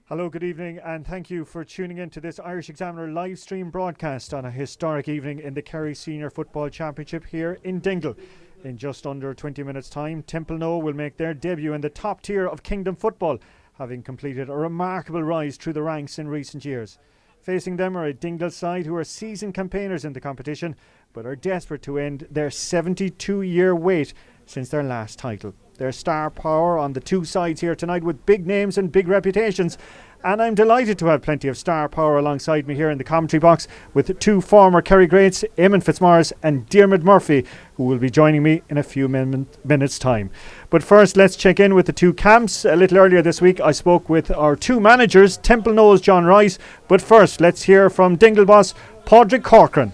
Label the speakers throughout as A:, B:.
A: Hello, good evening, and thank you for tuning in to this Irish Examiner live stream broadcast on a historic evening in the Kerry Senior Football Championship here in Dingle. In just under 20 minutes' time, Templenoe will make their debut in the top tier of Kingdom football, having completed a remarkable rise through the ranks in recent years. Facing them are a Dingle side who are seasoned campaigners in the competition, but are desperate to end their 72-year wait since their last title. Their star power on the two sides here tonight with big names and big reputations. And I'm delighted to have plenty of star power alongside me here in the commentary box with two former Kerry greats, Eamon Fitzmaurice and Diarmuid Murphy, who will be joining me in a few minutes' time. But first, let's check in with the two camps. A little earlier this week, I spoke with our two managers, Templenoe's John Rice. But first, let's hear from Dingle boss, Padraig Corcoran.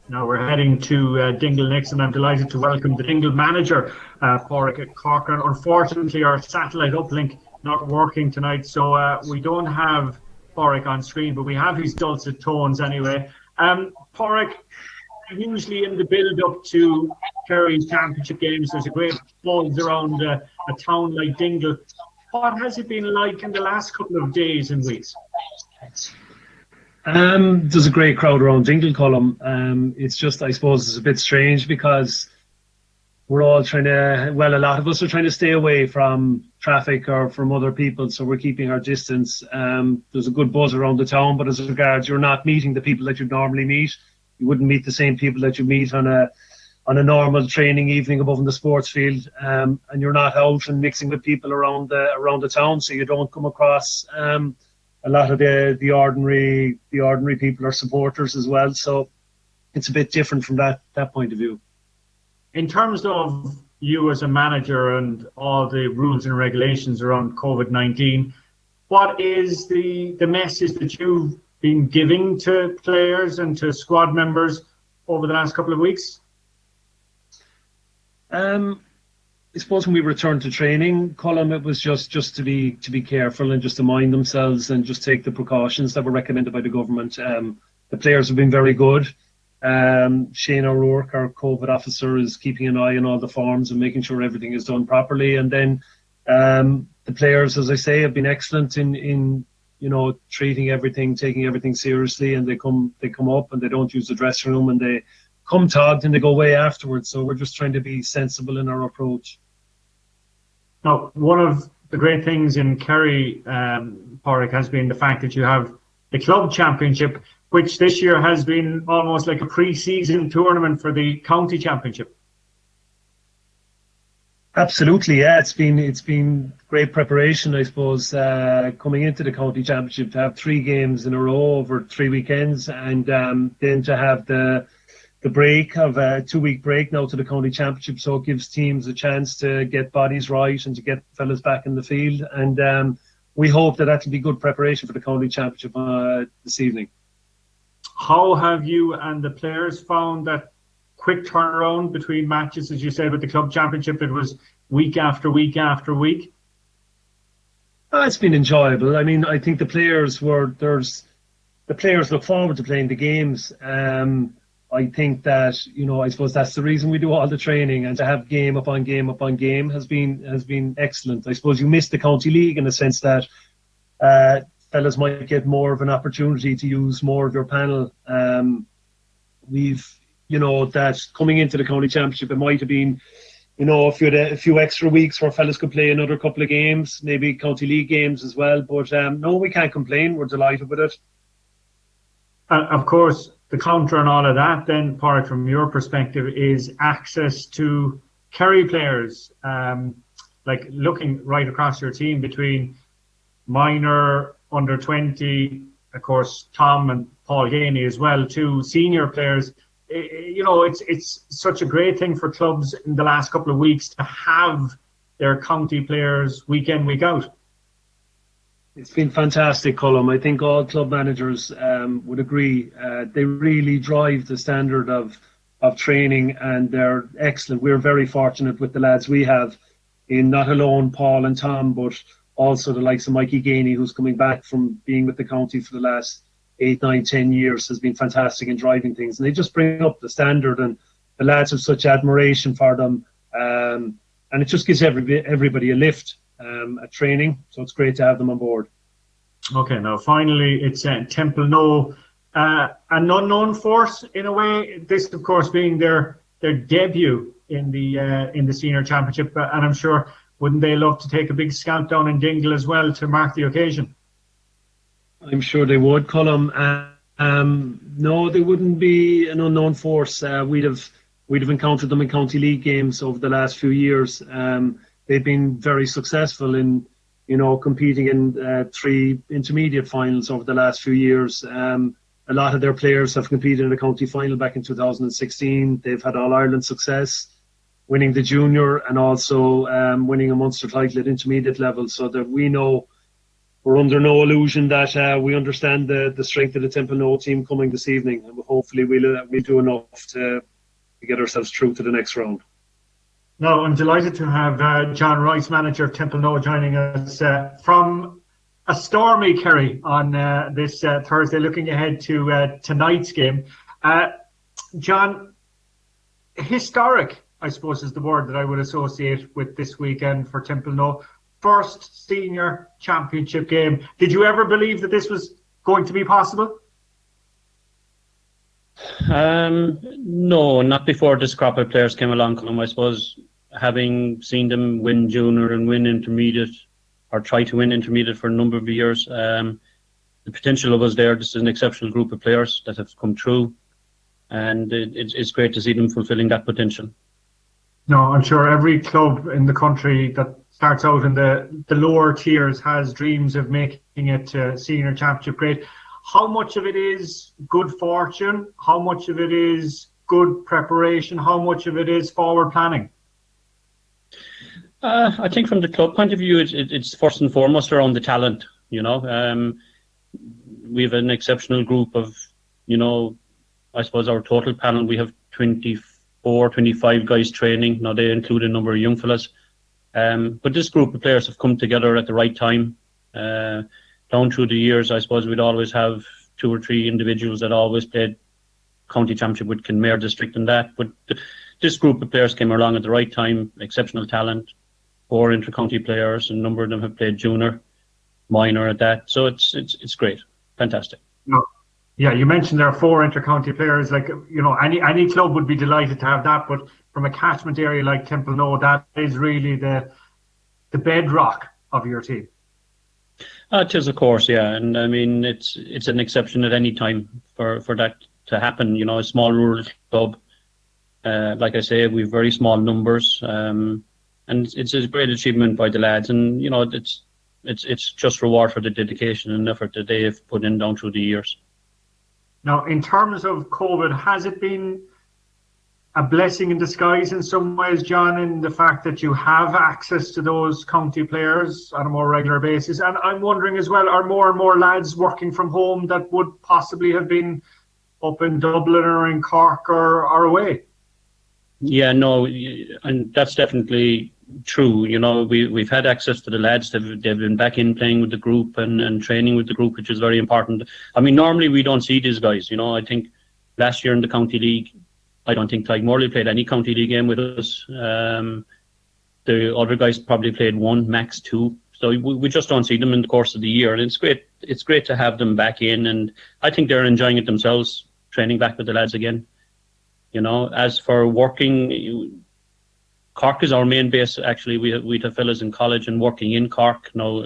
B: Now we're heading to Dingle next, and I'm delighted to welcome the Dingle manager, Padraig Corcoran. Unfortunately, our satellite uplink not working tonight, so we don't have Padraig on screen, but we have his dulcet tones anyway. Padraig, usually in the build-up to Kerry's championship games, there's a great buzz around a town like Dingle. What has it been like in the last couple of days and weeks?
C: There's a great crowd around Dingle, Colm. It's just, I suppose, it's a bit strange because we're all trying to, well, a lot of us are trying to stay away from traffic or from other people, so we're keeping our distance. There's a good buzz around the town, but as regards, you're not meeting the people that you'd normally meet. You wouldn't meet the same people that you meet on a normal training evening above in the sports field, and you're not out and mixing with people around the town, so you don't come across a lot of the ordinary people are supporters as well, so it's a bit different from that point of view.
B: In terms of you as a manager and all the rules and regulations around COVID-19, what is the message that you've been giving to players and to squad members over the last couple of weeks?
C: I suppose when we returned to training, Colm, it was just to be careful and just to mind themselves and just take the precautions that were recommended by the government. The players have been very good. Shane O'Rourke, our COVID officer, is keeping an eye on all the forms and making sure everything is done properly. And then the players, as I say, have been excellent in treating everything, taking everything seriously, and they come up and they don't use the dressing room and they come togged and they go away afterwards. So we're just trying to be sensible in our approach.
B: Now, one of the great things in Kerry, Padraig, has been the fact that you have the club championship, which this year has been almost like a pre-season tournament for the county championship.
C: Absolutely, yeah. It's been great preparation, I suppose, coming into the county championship, to have 3 games in a row over 3 weekends, and then to have the break of a 2-week break now to the county championship, so it gives teams a chance to get bodies right and to get fellas back in the field, and we hope that will be good preparation for the county championship this evening.
B: How have you and the players found that quick turnaround between matches? As you said, with the club championship, it was week after week after week.
C: It's been enjoyable. I mean, I think the players look forward to playing the games. I think that, I suppose that's the reason we do all the training, and to have game upon game upon game has been excellent. I suppose you miss the county league in the sense that fellas might get more of an opportunity to use more of your panel. That coming into the county championship, it might have been, if you had a few extra weeks where fellas could play another couple of games, maybe county league games as well. But no, we can't complain. We're delighted with it.
B: Of course, the counter and all of that, then, apart from your perspective, is access to Kerry players. Like looking right across your team between minor, under 20, of course, Tom and Paul Ganey as well, 2 senior players. It's such a great thing for clubs in the last couple of weeks to have their county players week in, week out.
C: It's been fantastic, Colm. I think all club managers would agree. They really drive the standard of training, and they're excellent. We're very fortunate with the lads we have, in not alone Paul and Tom, but also the likes of Mikey Ganey, who's coming back from being with the county for the last 8, 9, 10 years, has been fantastic in driving things. And they just bring up the standard, and the lads have such admiration for them. And it just gives everybody a lift at training. So it's great to have them on board.
B: Okay, now finally it's Templenoe, an unknown force in a way. This, of course, being their debut in the senior championship, and I'm sure wouldn't they love to take a big scalp down in Dingle as well to mark the occasion?
C: I'm sure they would, Colm. No, they wouldn't be an unknown force. We'd have encountered them in county league games over the last few years. They've been very successful in, competing in 3 intermediate finals over the last few years. A lot of their players have competed in the county final back in 2016. They've had All-Ireland success, winning the junior and also winning a Munster title at intermediate level. So that we know we're under no illusion that we understand the strength of the Templenoe team coming this evening. And hopefully we'll do enough to get ourselves through to the next round.
B: No, I'm delighted to have John Rice, manager of Templenoe, joining us from a stormy Kerry on this Thursday, looking ahead to tonight's game. John, historic, I suppose, is the word that I would associate with this weekend for Templenoe. First senior championship game. Did you ever believe that this was going to be possible?
D: No, not before this crop of players came along. I suppose having seen them win junior and win intermediate, or try to win intermediate for a number of years, the potential was there. This is an exceptional group of players that have come through, and it's great to see them fulfilling that potential.
B: No, I'm sure every club in the country that starts out in the lower tiers has dreams of making it to senior championship grade. How much of it is good fortune? How much of it is good preparation? How much of it is forward planning?
D: I think from the club point of view, it's first and foremost around the talent. We have an exceptional group of, I suppose our total panel, we have 24, 25 guys training. Now they include a number of young fellas. But this group of players have come together at the right time. Down through the years, I suppose we'd always have 2 or 3 individuals that always played county championship with Kenmare district and that. But this group of players came along at the right time, exceptional talent, 4 inter-county players, and a number of them have played junior, minor at that. So it's great, fantastic.
B: No. Yeah, you mentioned there are 4 inter-county players. Like, any club would be delighted to have that, but from a catchment area like Templenoe, that is really the bedrock of your team.
D: It is, of course, yeah, and I mean it's an exception at any time for that to happen. A small rural club, like I say, we've very small numbers, and it's a great achievement by the lads, and it's just reward for the dedication and effort that they have put in down through the years.
B: Now, in terms of COVID, has it been a blessing in disguise in some ways, John, in the fact that you have access to those county players on a more regular basis? And I'm wondering as well, are more and more lads working from home that would possibly have been up in Dublin or in Cork or away?
D: Yeah, no, and that's definitely true. We've had access to the lads. They've been back in playing with the group and training with the group, which is very important. I mean, normally we don't see these guys. I think last year in the county league, I don't think Tyke Morley played any county league game with us. The other guys probably played 1, max 2. So we just don't see them in the course of the year, and it's great. It's great to have them back in, and I think they're enjoying it themselves, training back with the lads again. As for working, Cork is our main base. Actually, we have fellas in college and working in Cork. Now,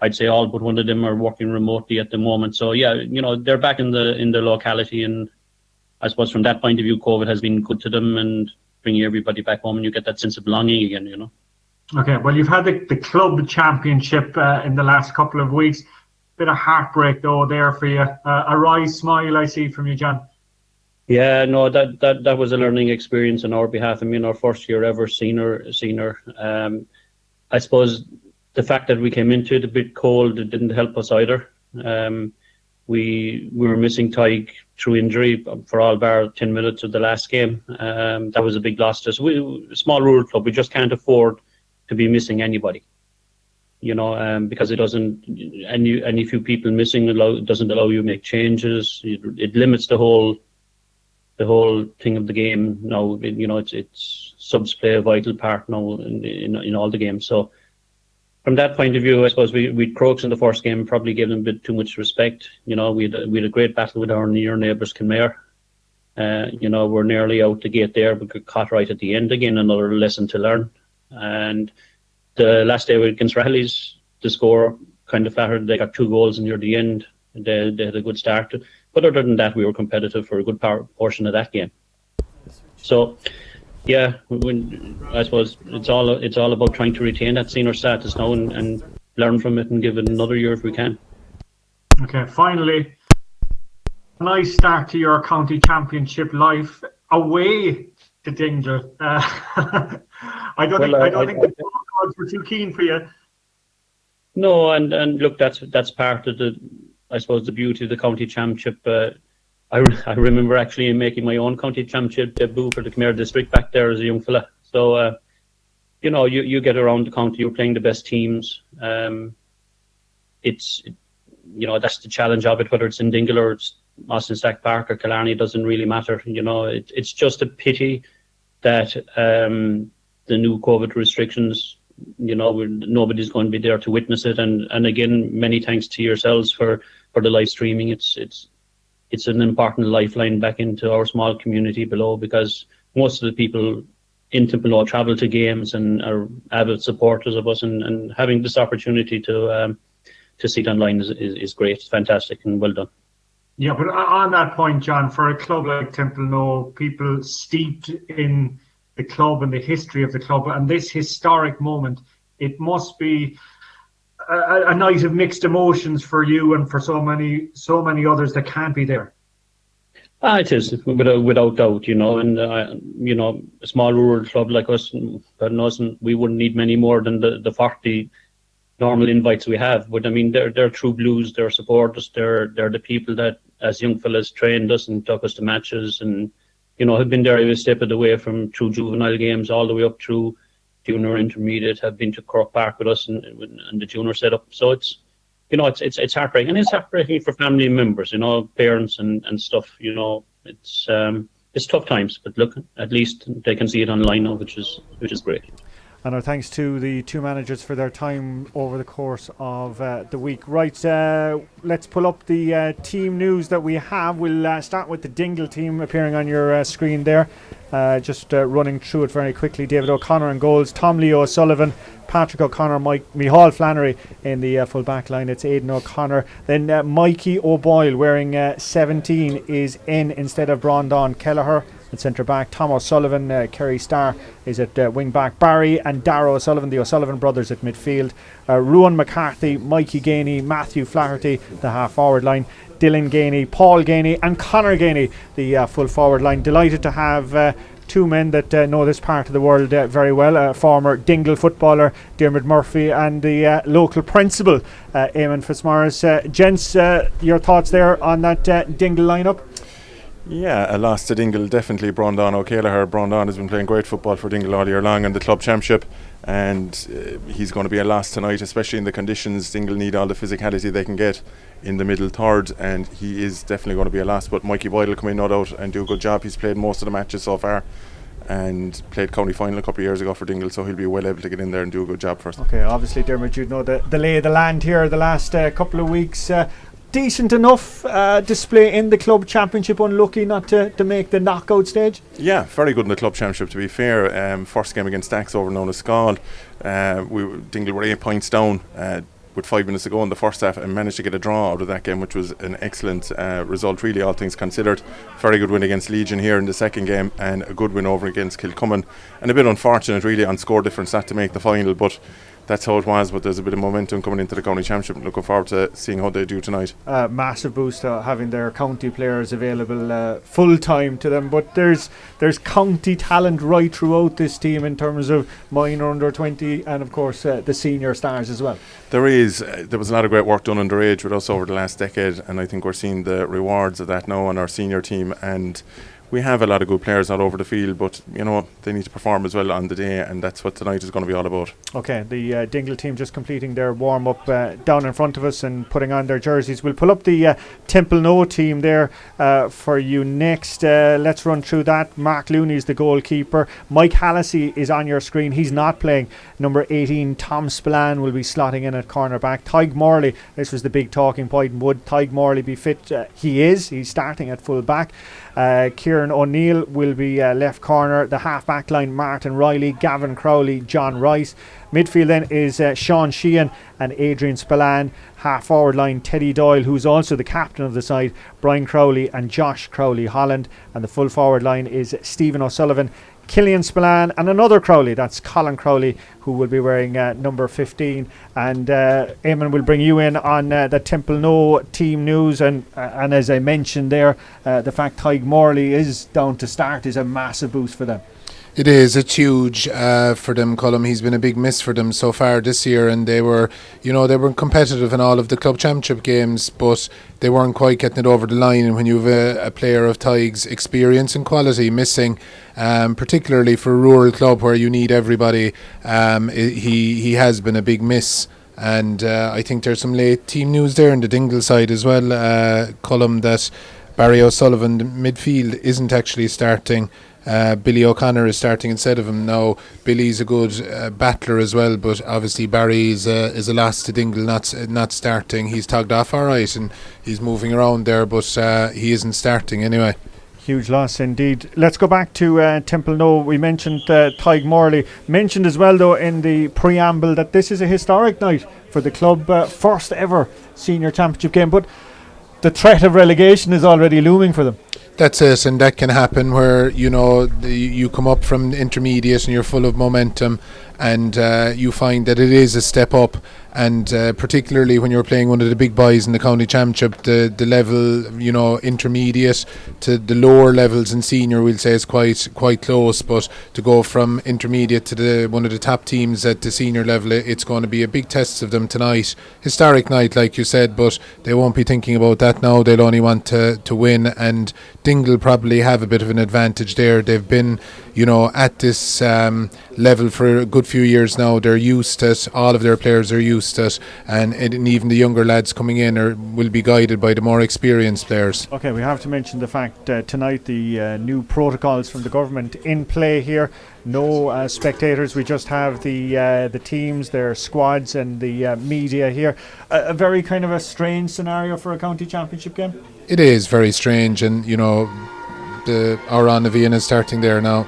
D: I'd say all but one of them are working remotely at the moment. So yeah, they're back in the locality, and I suppose from that point of view, COVID has been good to them and bringing everybody back home, and you get that sense of belonging again.
B: Okay, well, you've had the club championship in the last couple of weeks. Bit of heartbreak though there for you. A wry smile I see from you, John.
D: Yeah, no, that was a learning experience on our behalf. I mean, our first year ever senior. I suppose the fact that we came into it a bit cold, it didn't help us either. We were missing Tyke through injury for all bar 10 minutes of the last game. That was a big loss to us. A small rural club, we just can't afford to be missing anybody. Because it doesn't, any few people missing doesn't allow you to make changes. It limits the whole thing of the game now. It's subs play a vital part now in all the games. So from that point of view, I suppose we Crokes in the first game probably gave them a bit too much respect. We had a great battle with our near neighbours, Kenmare. We're nearly out the gate there, but got caught right at the end again. Another lesson to learn. And the last day against Rallies, the score kind of flattered. They got 2 goals near the end. They had a good start. But other than that, we were competitive for a good portion of that game. So, yeah, I suppose it's all about trying to retain that senior status now and learn from it and give it another year if we can.
B: Okay, finally, a nice start to your county championship life away to Dingle. I don't think the gods were too keen for you.
D: No, and look, that's part of the beauty of the county championship. I remember actually making my own county championship debut for the Kenmare district back there as a young fella. So, you get around the county, you're playing the best teams. That's the challenge of it, whether it's in Dingle or it's Austin Stack Park or Killarney, doesn't really matter. It's just a pity that the new COVID restrictions, nobody's going to be there to witness it. And again, many thanks to yourselves for the live streaming. It's an important lifeline back into our small community below, because most of the people in Templenoe travel to games and are avid supporters of us, and having this opportunity to see it online is great. It's fantastic and well done.
B: Yeah, but on that point, John, for a club like Templenoe, people steeped in the club and the history of the club and this historic moment, it must be a night of mixed emotions for you and for so many others that can't be there.
D: It is, without doubt, and a small rural club like us, we wouldn't need many more than the 40 normal invites we have. But I mean, they're true blues, they're supporters, they're the people that, as young fellas, trained us and took us to matches, and have been there every step of the way, from through juvenile games all the way up through junior intermediate, have been to Cork Park with us and the junior setup. So it's heartbreaking, and it's heartbreaking for family members, parents and stuff. It's tough times, but look, at least they can see it online now, which is great.
A: And our thanks to the 2 managers for their time over the course of the week. Right, let's pull up the team news that we have. We'll start with the Dingle team appearing on your screen there. Just running through it very quickly. David O'Connor in goals, Tom Leo O'Sullivan, Patrick O'Connor, Micheál Flannery in the full back line. It's Aidan O'Connor. Then Mikey O'Boyle wearing 17 is in instead of Brondon Kelleher. At centre back, Tom O'Sullivan, Kerry Starr is at wing back, Barry and Darragh O'Sullivan, the O'Sullivan brothers, at midfield, Ruan McCarthy, Mikey Gainey, Matthew Flaherty, the half forward line, Dylan Gainey, Paul Gainey and Conor Gainey, the full forward line. Delighted to have 2 men that know this part of the world very well, former Dingle footballer Dermot Murphy and the local principal Eamon Fitzmaurice. Gents, your thoughts there on that Dingle lineup?
E: Yeah, a loss to Dingle, definitely. Brondon O'Kelleher. Brondon has been playing great football for Dingle all year long in the club championship, and he's going to be a loss tonight, especially in the conditions. Dingle need all the physicality they can get in the middle third, and he is definitely going to be a loss. But Mikey Boyle will come in, no doubt, and do a good job. He's played most of the matches so far and played county final a couple of years ago for Dingle, so he'll be well able to get in there and do a good job for us. Okay,
A: obviously Dermot, you'd know the lay of the land here the last couple of weeks. Decent enough display in the club championship, unlucky not to make the knockout stage.
E: Yeah, very good in the club championship, to be fair. First game against Dax over known as Scald. Dingle were 8 points down with 5 minutes to go in the first half and managed to get a draw out of that game, which was an excellent result, really, all things considered. Very good win against Legion here in the second game, and a good win over against Kilcummin, and a bit unfortunate really on score difference not to make the final, but that's how it was. But there's a bit of momentum coming into the county championship. Looking forward to seeing how they do tonight.
A: Massive boost having their county players available full time to them, but there's county talent right throughout this team in terms of minor, under 20, and of course the senior stars as well.
E: There was a lot of great work done underage with us over the last decade, and I think we're seeing the rewards of that now on our senior team, and we have a lot of good players all over the field, but you know they need to perform as well on the day, and that's what tonight is going to be all about.
A: Okay, the Dingle team just completing their warm-up down in front of us and putting on their jerseys. We'll pull up the Templenoe team there for you next. Let's run through that. Mark Looney is the goalkeeper. Mike Hallisey is on your screen. He's not playing. Number 18, Tom Spillane, will be slotting in at cornerback. Tyg Morley, this was the big talking point. Would Tyg Morley be fit? He is. He's starting at full back. Kieran O'Neill will be left corner. The half back line, Martin Riley, Gavin Crowley, John Rice. Midfield then is Sean Sheehan and Adrian Spillane. Half forward line, Teddy Doyle, who's also the captain of the side, Brian Crowley and Josh Crowley Holland. And the full forward line is Stephen O'Sullivan, Killian Spillane and another Crowley, that's Colin Crowley, who will be wearing number 15. And Eamon will bring you in on the Templenoe team news, and as I mentioned there, the fact Tyg Morley is down to start is a massive boost for them.
F: It is. It's huge for them, Colm. He's been a big miss for them so far this year, and they were competitive in all of the club championship games, but they weren't quite getting it over the line. And when you have a player of Tyg's experience and quality missing, particularly for a rural club where you need everybody, he has been a big miss. And I think there's some late team news there in the Dingle side as well, Colm, that Barry O'Sullivan, the midfield, isn't actually starting. Billy O'Connor is starting instead of him now. Billy's a good battler as well, but obviously Barry is a loss to Dingle not starting. He's togged off all right and he's moving around there, but he isn't starting anyway.
A: Huge loss indeed. Let's go back to Templenoe. We mentioned Tyg Morley. Mentioned as well though in the preamble that this is a historic night for the club, first ever senior championship game, but the threat of relegation is already looming for them.
F: That's it, and that can happen where you come up from intermediate and you're full of momentum, and you find that it is a step up, and particularly when you're playing one of the big boys in the county championship, the level intermediate to the lower levels in senior, we'll say, is quite close. But to go from intermediate to one of the top teams at the senior level, it's going to be a big test of them tonight. Historic night, like you said, but they won't be thinking about that now. They'll only want to win, and Dingle probably have a bit of an advantage there. They've been at this level for a good few years now. They're used to it. All of their players are used to it, and even the younger lads coming in will be guided by the more experienced players.
A: Okay, we have to mention the fact tonight the new protocols from the government in play here. No spectators. We just have the teams, their squads, and the media here. A very kind of a strange scenario for a county championship game.
F: It is very strange, and the Aran Navian is starting there now.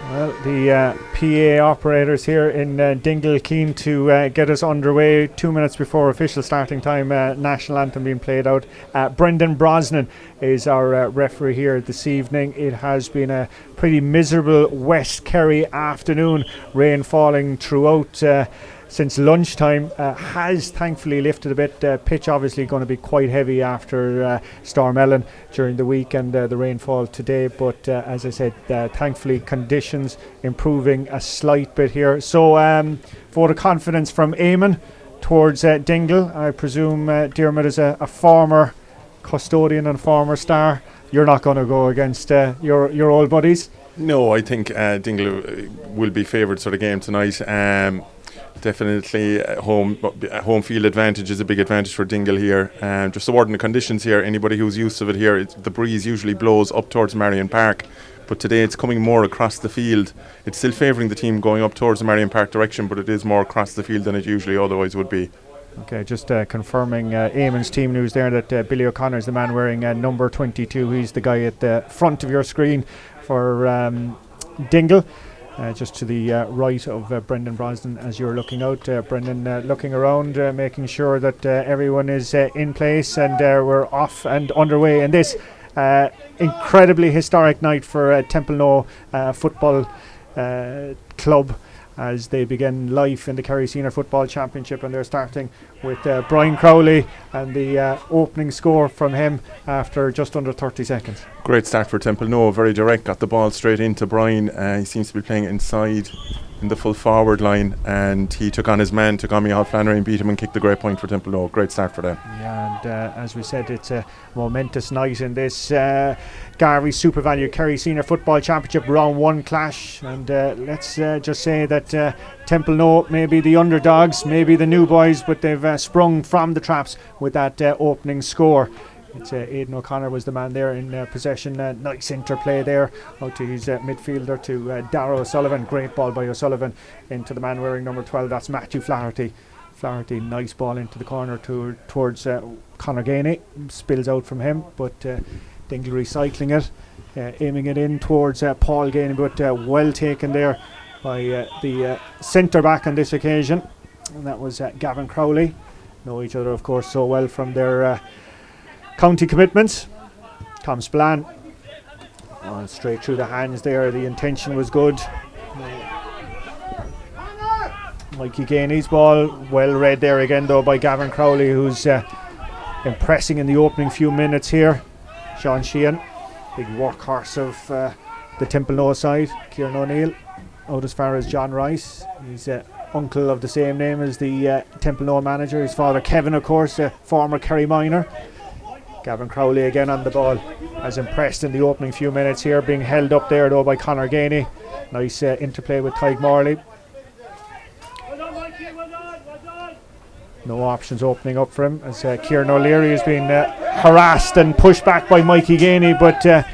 A: Well, the PA operators here in Dingle keen to get us underway 2 minutes before official starting time, national anthem being played out. Brendan Brosnan is our referee here this evening. It has been a pretty miserable West Kerry afternoon, rain falling throughout since lunchtime. Has thankfully lifted a bit. Pitch obviously going to be quite heavy after Storm Ellen during the week and the rainfall today, but as I said, thankfully conditions improving a slight bit here. So vote of confidence from Eamon towards Dingle. I presume Diarmuid is a former custodian and former star. You're not going to go against your old buddies?
E: No, I think Dingle will be favourites for the game tonight. Definitely home field advantage is a big advantage for Dingle here. Just awarding the conditions here, anybody who's used to it here, the breeze usually blows up towards Marion Park, but today it's coming more across the field. It's still favouring the team going up towards the Marion Park direction, but it is more across the field than it usually otherwise would be.
A: Okay, just confirming Eamon's team news there that Billy O'Connor is the man wearing number 22. He's the guy at the front of your screen for Dingle. Just to the right of Brendan Brosnan as you're looking out. Brendan looking around, making sure that everyone is in place, and we're off and underway in this incredibly historic night for Templenoe Football Club as they begin life in the Kerry Senior Football Championship, and they're starting with Brian Crowley and the opening score from him after just under 30 seconds.
E: Great start for Templenoe, very direct, got the ball straight into Brian. He seems to be playing inside in the full forward line, and he took on his man, took on Micheál Flannery and beat him and kicked the great point for Templenoe. Great start for them.
A: Yeah, and as we said, it's a momentous night in this Garvey Super Value Kerry Senior Football Championship round 1 clash, and let's just say that Templenoe may be the underdogs, maybe the new boys, but they've sprung from the traps with that opening score. It's Aidan O'Connor was the man there in possession. Nice interplay there out to his midfielder, to Darragh O'Sullivan. Great ball by O'Sullivan into the man wearing number 12. That's Matthew Flaherty. Flaherty, nice ball into the corner towards Conor Gainey. Spills out from him, but Dingle recycling it, aiming it in towards Paul Gainey, but well taken there by the centre back on this occasion, and that was Gavin Crowley. Know each other, of course, so well from their county commitments. Tom Spillane straight through the hands there. The intention was good. Mikey Gainey's ball, well read there again though by Gavin Crowley, who's impressing in the opening few minutes here. Sean Sheehan, big workhorse of the Templenoe side. Kieran O'Neill out as far as John Rice. He's uncle of the same name as the Templenoe manager. His father Kevin, of course, a former Kerry minor. Gavin Crowley again on the ball, as impressed in the opening few minutes here, being held up there though by Conor Gainey. Nice interplay with Tyke Morley. No options opening up for him as Kieran O'Leary has been harassed and pushed back by Mikey Gainey, but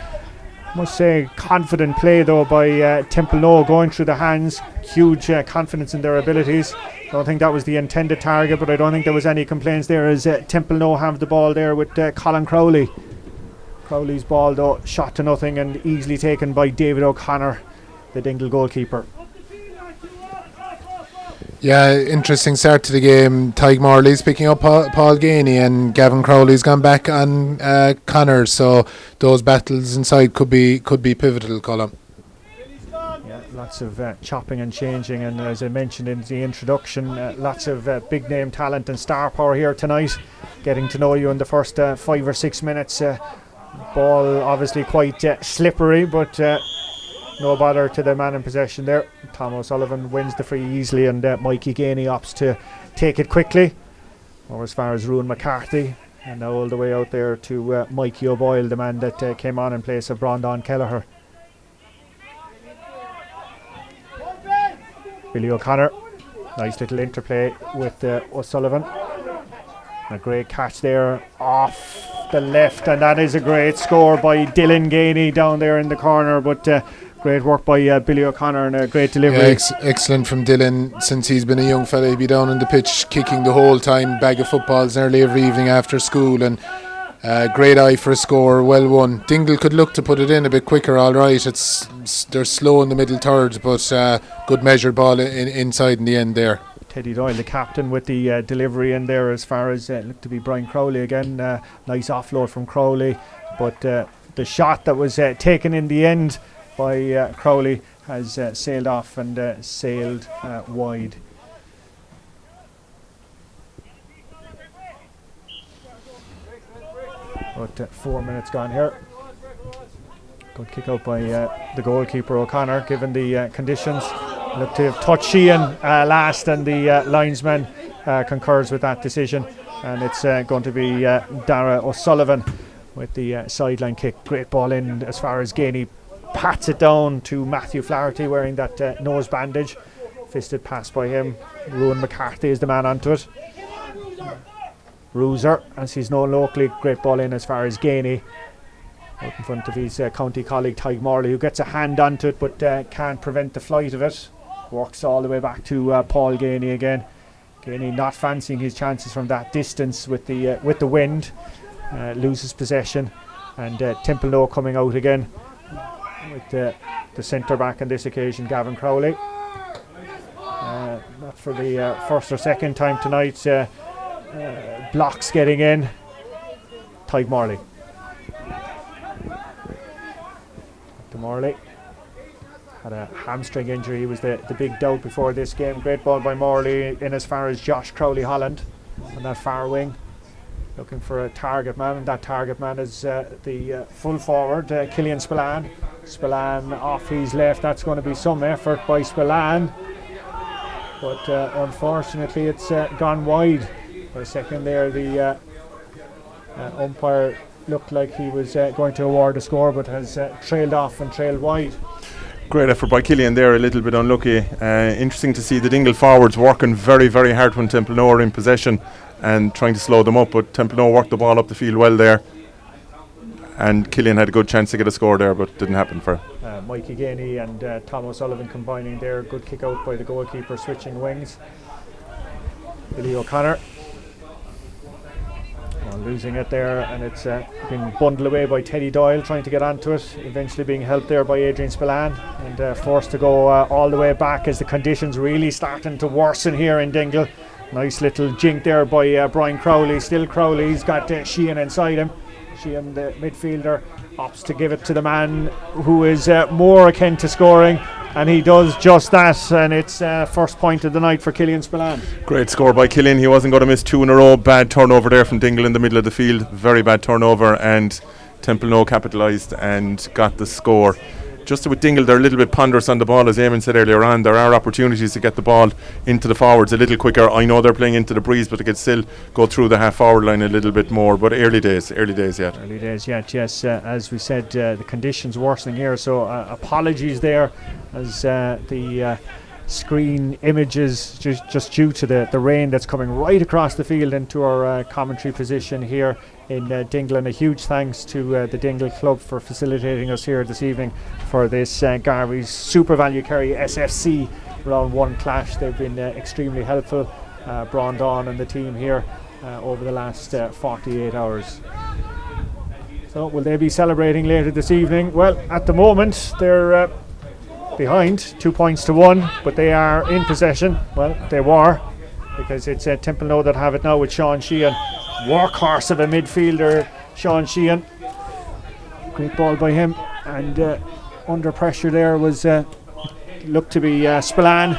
A: must say confident play though by Templenoe, going through the hands. Huge confidence in their abilities. Don't think that was the intended target, but I don't think there was any complaints there as Templenoe have the ball there with Colin Crowley. Crowley's ball though shot to nothing and easily taken by David O'Connor, the Dingle goalkeeper.
F: Yeah, interesting start to the game. Tyke Morley's picking up Paul Gainey, and Gavin Crowley's gone back on Connor, so those battles inside could be pivotal, Colin.
A: Yeah, lots of chopping and changing, and as I mentioned in the introduction, lots of big name talent and star power here tonight. Getting to know you in the first 5 or 6 minutes. Ball obviously quite slippery, but no bother to the man in possession there. Tom O'Sullivan wins the free easily, and Mikey Gainey opts to take it quickly. Or as far as Ruan McCarthy, and now all the way out there to Mikey O'Boyle, the man that came on in place of Brandon Kelleher. Billy O'Connor, nice little interplay with O'Sullivan. A great catch there off the left, and that is a great score by Dylan Gainey down there in the corner, but great work by Billy O'Connor and a great delivery.
F: Yeah, excellent from Dylan. Since he's been a young fella, he'd be down on the pitch kicking the whole time, bag of footballs nearly every evening after school, and great eye for a score, well won. Dingle could look to put it in a bit quicker, alright. They're slow in the middle third, but good measured ball inside in the end there.
A: Teddy Doyle, the captain, with the delivery in there as far as looked to be Brian Crowley again. Nice offload from Crowley, but the shot that was taken in the end by Crowley has sailed off and sailed wide. About 4 minutes gone here. Good kick out by the goalkeeper O'Connor, given the conditions. Looked to have touched Sheehan last, and the linesman concurs with that decision, and it's going to be Darragh O'Sullivan with the sideline kick. Great ball in as far as Gainey pats it down to Matthew Flaherty wearing that nose bandage. Fisted pass by him. Ruan McCarthy is the man onto it. Rooser, as he's known locally, great ball in as far as Gainey. out in front of his county colleague Tig Morley, who gets a hand onto it but can't prevent the flight of it. Works all the way back to Paul Ganey again. Ganey not fancying his chances from that distance with the wind. Loses possession, and Templenoe coming out again with the centre back on this occasion, Gavin Crowley. Not for the first or second time tonight. Blocks getting in. Tig Morley. To Morley. Had a hamstring injury. He was the big doubt before this game. Great ball by Morley in as far as Josh Crowley-Holland on that far wing. Looking for a target man, and that target man is the full forward, Killian Spillane. Spillane off his left. That's going to be some effort by Spillane. But unfortunately it's gone wide. For a second there, the umpire looked like he was going to award a score, but has trailed off and trailed wide.
E: Great effort by Killian there, a little bit unlucky. Interesting to see the Dingle forwards working very, very hard when Templenoe are in possession and trying to slow them up, but Templenoe worked the ball up the field well there, and Killian had a good chance to get a score there, but didn't happen for him.
A: Mikey Ganey and Tom O'Sullivan combining there. Good kick out by the goalkeeper, switching wings. Billy O'Connor losing it there, and it's being bundled away by Teddy Doyle, trying to get onto it, eventually being helped there by Adrian Spillane, and forced to go all the way back as the conditions really starting to worsen here in Dingle. Nice little jink there by Brian Crowley. Still Crowley, he's got Sheehan inside him. Sheehan, the midfielder, opts to give it to the man who is more akin to scoring, and he does just that, and it's first point of the night for Killian Spillane.
E: Great score by Killian. He wasn't going to miss two in a row. Bad turnover there from Dingle in the middle of the field. Very bad turnover, and Templenoe capitalised and got the score. Just with Dingle, they're a little bit ponderous on the ball, as Eamon said earlier on. There are opportunities to get the ball into the forwards a little quicker. I know they're playing into the breeze, but they could still go through the half-forward line a little bit more. But early days yet.
A: Early days yet, yes. As we said, the conditions worsening here, so apologies there, as the screen images just due to the rain that's coming right across the field into our commentary position here in Dingle, and a huge thanks to the Dingle Club for facilitating us here this evening for this Garvey's Super Value Kerry SFC round one clash. They've been extremely helpful, Brondon and the team here over the last 48 hours. So will they be celebrating later this evening? Well, at the moment they're behind 2 points to 1, but they are in possession. Well, they were, because it's Templenoe that have it now with Sean Sheehan. Workhorse of a midfielder, Sean Sheehan. Great ball by him, and under pressure there was looked to be Spillane,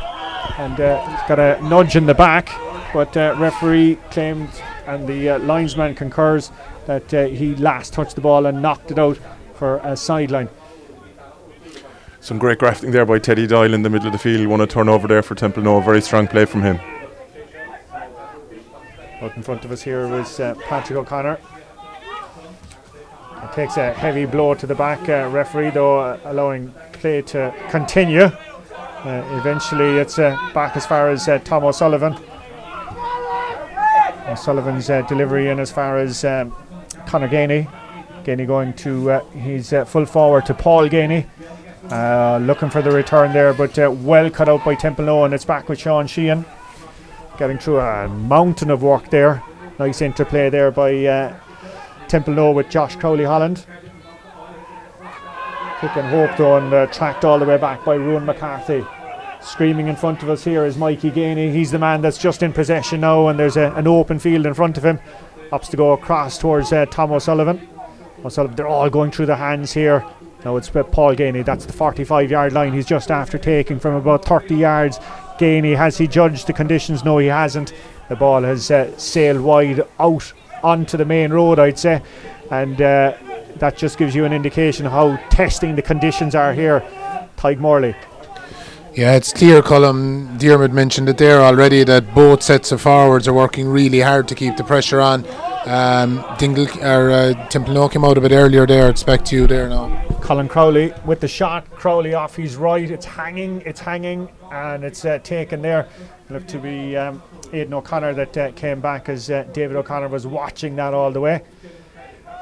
A: and he's got a nudge in the back, but referee claimed, and the linesman concurs, that he last touched the ball and knocked it out for a sideline.
E: Some great grafting there by Teddy Doyle in the middle of the field. Won a turnover there for Templenoe. Very strong play from him.
A: Out in front of us here was Patrick O'Connor. It takes a heavy blow to the back. Referee, though, allowing play to continue. Eventually it's back as far as Tom O'Sullivan. O'Sullivan's delivery in as far as Conor Ganey. Ganey going to his full forward to Paul Ganey. Looking for the return there, but well cut out by Templenoe, and it's back with Sean Sheehan. Getting through a mountain of work there. Nice interplay there by Templenoe with Josh Crowley-Holland. Kick and hope though, and tracked all the way back by Ruan McCarthy. Screaming in front of us here is Mikey Ganey. He's the man that's just in possession now, and there's an open field in front of him. Opts to go across towards Tom O'Sullivan. They're all going through the hands here. Now it's Paul Ganey. That's the 45-yard line. He's just after taking from about 30 yards. Ganey, has he judged the conditions? No, he hasn't. The ball has sailed wide out onto the main road, I'd say, and that just gives you an indication how testing the conditions are here. Tig Morley.
F: Yeah, it's clear, Colm. Diarmid mentioned it there already, that both sets of forwards are working really hard to keep the pressure on. Dingle or Templenoe came out a bit earlier there. It's back to you there now.
A: Colin Crowley with the shot. Crowley off his right. It's hanging, and it's taken there. Looked to be Aidan O'Connor that came back, as David O'Connor was watching that all the way.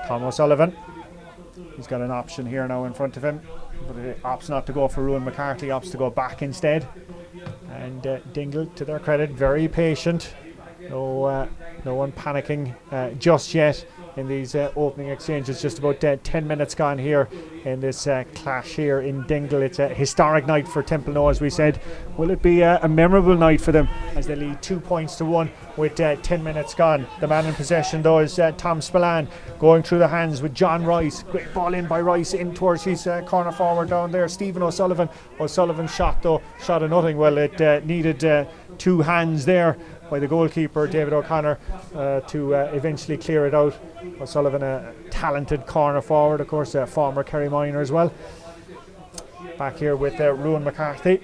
A: Tom O'Sullivan He's got an option here now in front of him, but he opts not to go for Ruan McCarthy, opts to go back instead. And Dingle, to their credit, very patient. No one panicking just yet in these opening exchanges. Just about 10 minutes gone here in this clash here in Dingle. It's a historic night for Templenoe, as we said. Will it be a memorable night for them as they lead 2 points to 1 with 10 minutes gone? The man in possession though is Tom Spillane, going through the hands with John Rice. Great ball in by Rice in towards his corner forward down there, Stephen O'Sullivan. O'Sullivan's shot though, shot of nothing. Well, it needed 2 hands there by the goalkeeper David O'Connor to eventually clear it out. O'Sullivan, a talented corner forward, of course, a former Kerry minor as well. Back here with Ruan McCarthy.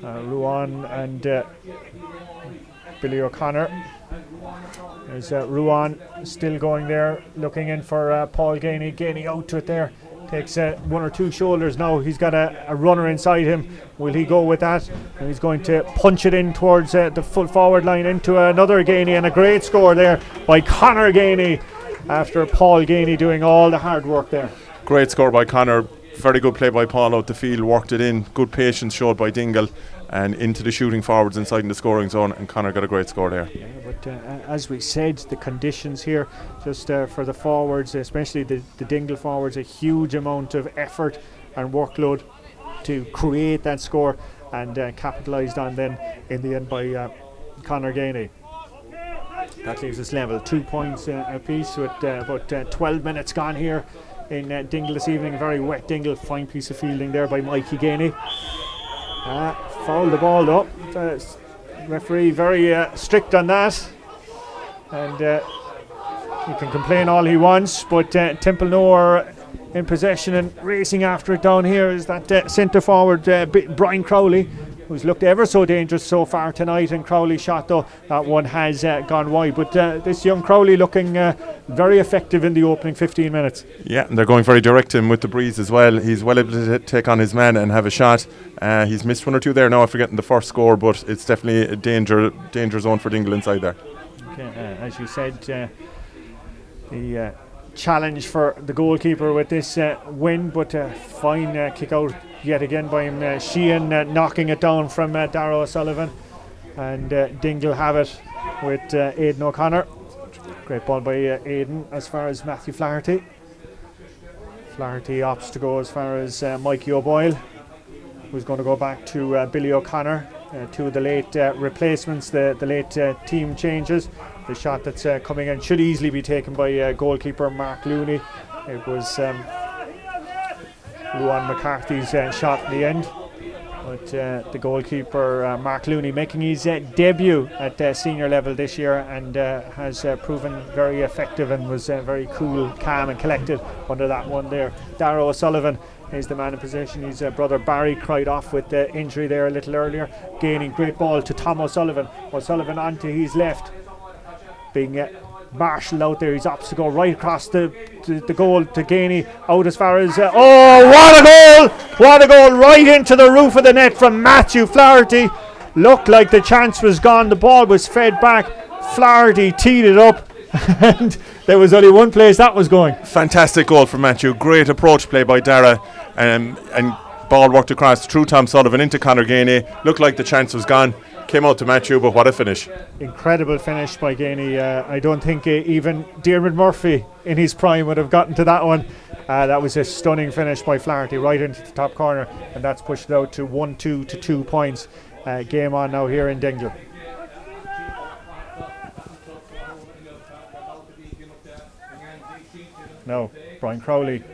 A: Ruan and Billy O'Connor. There's Ruan still going there, looking in for Paul Gainey. Gainey out to it there. Takes 1 or 2 shoulders now. He's got a runner inside him. Will he go with that? And he's going to punch it in towards the full forward line into another Gainey, and a great score there by Conor Gainey after Paul Gainey doing all the hard work there.
E: Great score by Conor. Very good play by Paul out the field. Worked it in. Good patience showed by Dingle and into the shooting forwards inside in the scoring zone, and Conor got a great score there.
A: Yeah, but as we said, the conditions here just for the forwards, especially the Dingle forwards, a huge amount of effort and workload to create that score, and capitalised on then in the end by Conor Gainey. That leaves us level, 2 points apiece with about 12 minutes gone here in Dingle this evening. Very wet Dingle, fine piece of fielding there by Mikey Gainey. Fouled the ball though. Referee very strict on that, and he can complain all he wants, but Templenoe are in possession and racing after it down here. Is that centre forward Brian Crowley, who's looked ever so dangerous so far tonight, and Crowley shot though, that one has gone wide, but this young Crowley looking very effective in the opening 15 minutes.
E: Yeah, and they're going very direct to him with the breeze as well. He's well able to take on his man and have a shot. He's missed 1 or 2 there now after getting the first score, but it's definitely a danger zone for Dingle inside there.
A: Okay, as you said, the challenge for the goalkeeper with this win, but fine kick out yet again by him. Sheehan knocking it down from Darragh O'Sullivan, and Dingle have it with Aidan O'Connor. Great ball by Aidan as far as Matthew Flaherty. Flaherty opts to go as far as Mikey O'Boyle, who's going to go back to Billy O'Connor. 2 of the late replacements, the late team changes. The shot that's coming in should easily be taken by goalkeeper Mark Looney. It was Ruan McCarthy's shot in the end, but the goalkeeper Mark Looney making his debut at senior level this year, and has proven very effective and was very cool, calm and collected under that one there. Darragh O'Sullivan is the man in possession. His brother Barry cried off with the injury there a little earlier. Gaining great ball to Tom O'Sullivan. O'Sullivan onto his left, being marshalled out there. He's opts to go right across the goal to Gainey, out as far as oh, what a goal! What a goal! Right into the roof of the net from Matthew Flaherty. Looked like the chance was gone. The ball was fed back. Flaherty teed it up and there was only one place that was going.
E: Fantastic goal from Matthew. Great approach play by Darragh, and ball worked across through Tom Sullivan into Conor Gainey. Looked like the chance was gone. Came out to Matthew, but what a finish.
A: Incredible finish by Gainey. I don't think even Diarmuid Murphy in his prime would have gotten to that one. That was a stunning finish by Flaherty right into the top corner, and that's pushed it out to 1-2 to 2 points. Game on now here in Dingle. Now, Brian Crowley.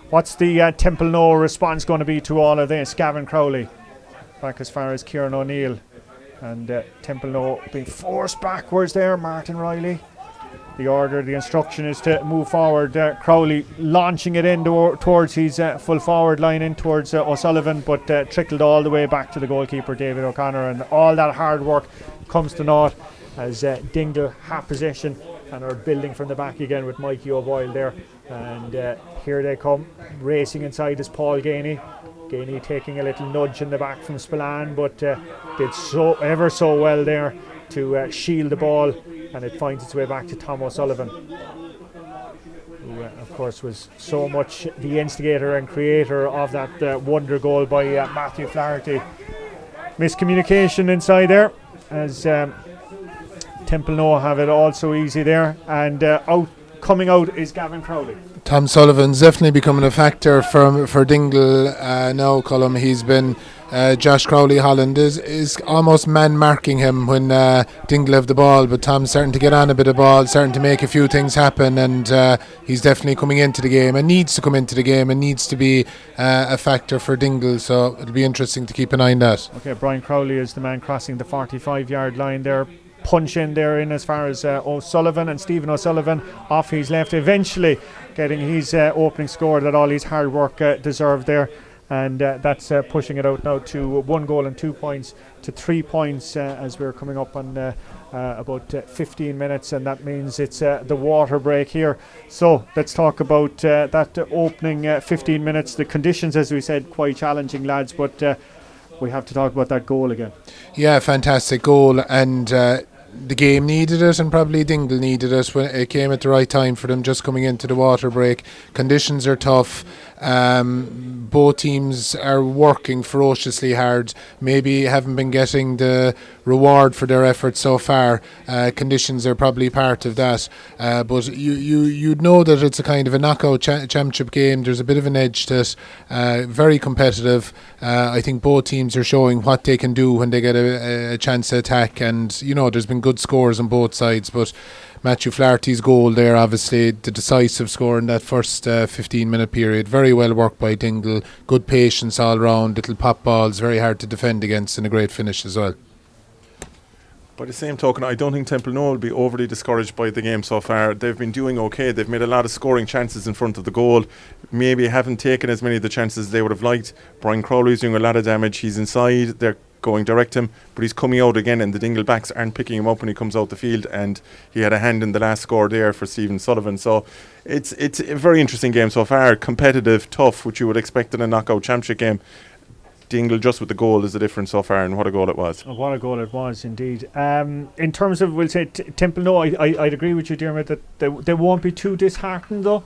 A: What's the Templenoe response going to be to all of this? Gavin Crowley back as far as Kieran O'Neill, and Templenoe being forced backwards there. Martin Riley. The instruction is to move forward. Crowley launching it in towards his full forward line in towards O'Sullivan, but trickled all the way back to the goalkeeper David O'Connor, and all that hard work comes to naught as Dingle have possession and are building from the back again with Mikey O'Boyle there. And here they come, racing inside is Paul Gainey. Gainey taking a little nudge in the back from Spillane, but did ever so well there to shield the ball, and it finds its way back to Tom O'Sullivan, who of course, was so much the instigator and creator of that wonder goal by Matthew Flaherty. Miscommunication inside there, as Templenoe have it all so easy there, and coming out is Gavin Crowley.
F: Tom Sullivan's definitely becoming a factor for Dingle now, Colm. He's been Josh Crowley Holland is almost man marking him when Dingle have the ball, but Tom's starting to get on a bit of ball, starting to make a few things happen, and he's definitely coming into the game and needs to come into the game and needs to be a factor for Dingle, so it'll be interesting to keep an eye on that.
A: Okay, Brian Crowley is the man crossing the 45-yard line there. Punch in there in as far as O'Sullivan, and Stephen O'Sullivan off his left, eventually getting his opening score that all his hard work deserved there, and that's pushing it out now to 1 goal and 2 points to 3 points as we're coming up on about 15 minutes, and that means it's the water break here. So let's talk about that opening 15 minutes. The conditions, as we said, quite challenging, lads, but we have to talk about that goal again.
F: Yeah, fantastic goal, and the game needed it, and probably Dingle needed it when it came at the right time for them, just coming into the water break. Conditions are tough. Both teams are working ferociously hard, maybe haven't been getting the reward for their efforts so far. Conditions are probably part of that, but you'd know that it's a kind of a knockout championship game. There's a bit of an edge to it, very competitive. I think both teams are showing what they can do when they get a chance to attack, and there's been good scores on both sides, but Matthew Flaherty's goal there, obviously the decisive score in that first 15-minute period. Very well worked by Dingle. Good patience all round. Little pop balls, very hard to defend against, and a great finish as well.
E: By the same token, I don't think Templenoe will be overly discouraged by the game so far. They've been doing okay. They've made a lot of scoring chances in front of the goal. Maybe haven't taken as many of the chances they would have liked. Brian Crowley's doing a lot of damage. He's inside. They're going direct him, but he's coming out again, and the Dingle backs aren't picking him up when he comes out the field, and he had a hand in the last score there for Stephen Sullivan. So it's a very interesting game so far. Competitive, tough, which you would expect in a knockout championship game. Dingle just with the goal is the difference so far, and what a goal it was.
A: Oh, what a goal it was indeed. In terms of, we'll say, Templenoe, I'd agree with you, Dermot, that they won't be too disheartened though.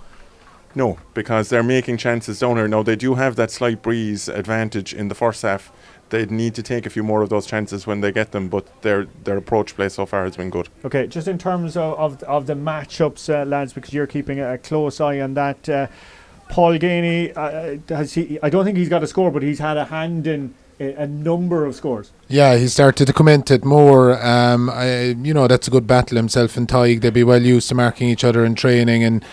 E: No, because they're making chances down here. Now, they do have that slight breeze advantage in the first half. They'd need to take a few more of those chances when they get them, but their approach play so far has been good. Okay,
A: just in terms of the matchups, lads, because you're keeping a close eye on that, Paul Ganey, I don't think he's got a score, but he's had a hand in a number of scores.
F: Yeah, he started to comment it more. That's a good battle himself and Tig. They'll be well used to marking each other in training, and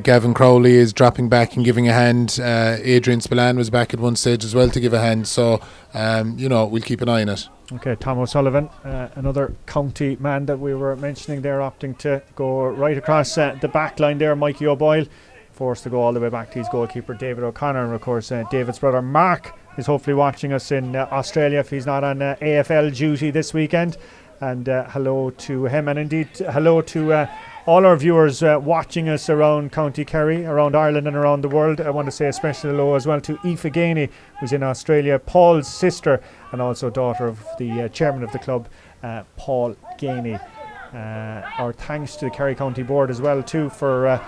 F: Gavin Crowley is dropping back and giving a hand. Adrian Spillane was back at one stage as well to give a hand, so we'll keep an eye on it.
A: Okay, Tom O'Sullivan, another county man that we were mentioning there, opting to go right across the back line there. Mikey O'Boyle forced to go all the way back to his goalkeeper David O'Connor, and of course David's brother Mark is hopefully watching us in Australia if he's not on AFL duty this weekend, and hello to him, and indeed hello to all our viewers watching us around County Kerry, around Ireland and around the world. I want to say a special hello as well to Aoife Ganey, who's in Australia, Paul's sister and also daughter of the chairman of the club, Paul Ganey. Our thanks to the Kerry County Board as well too for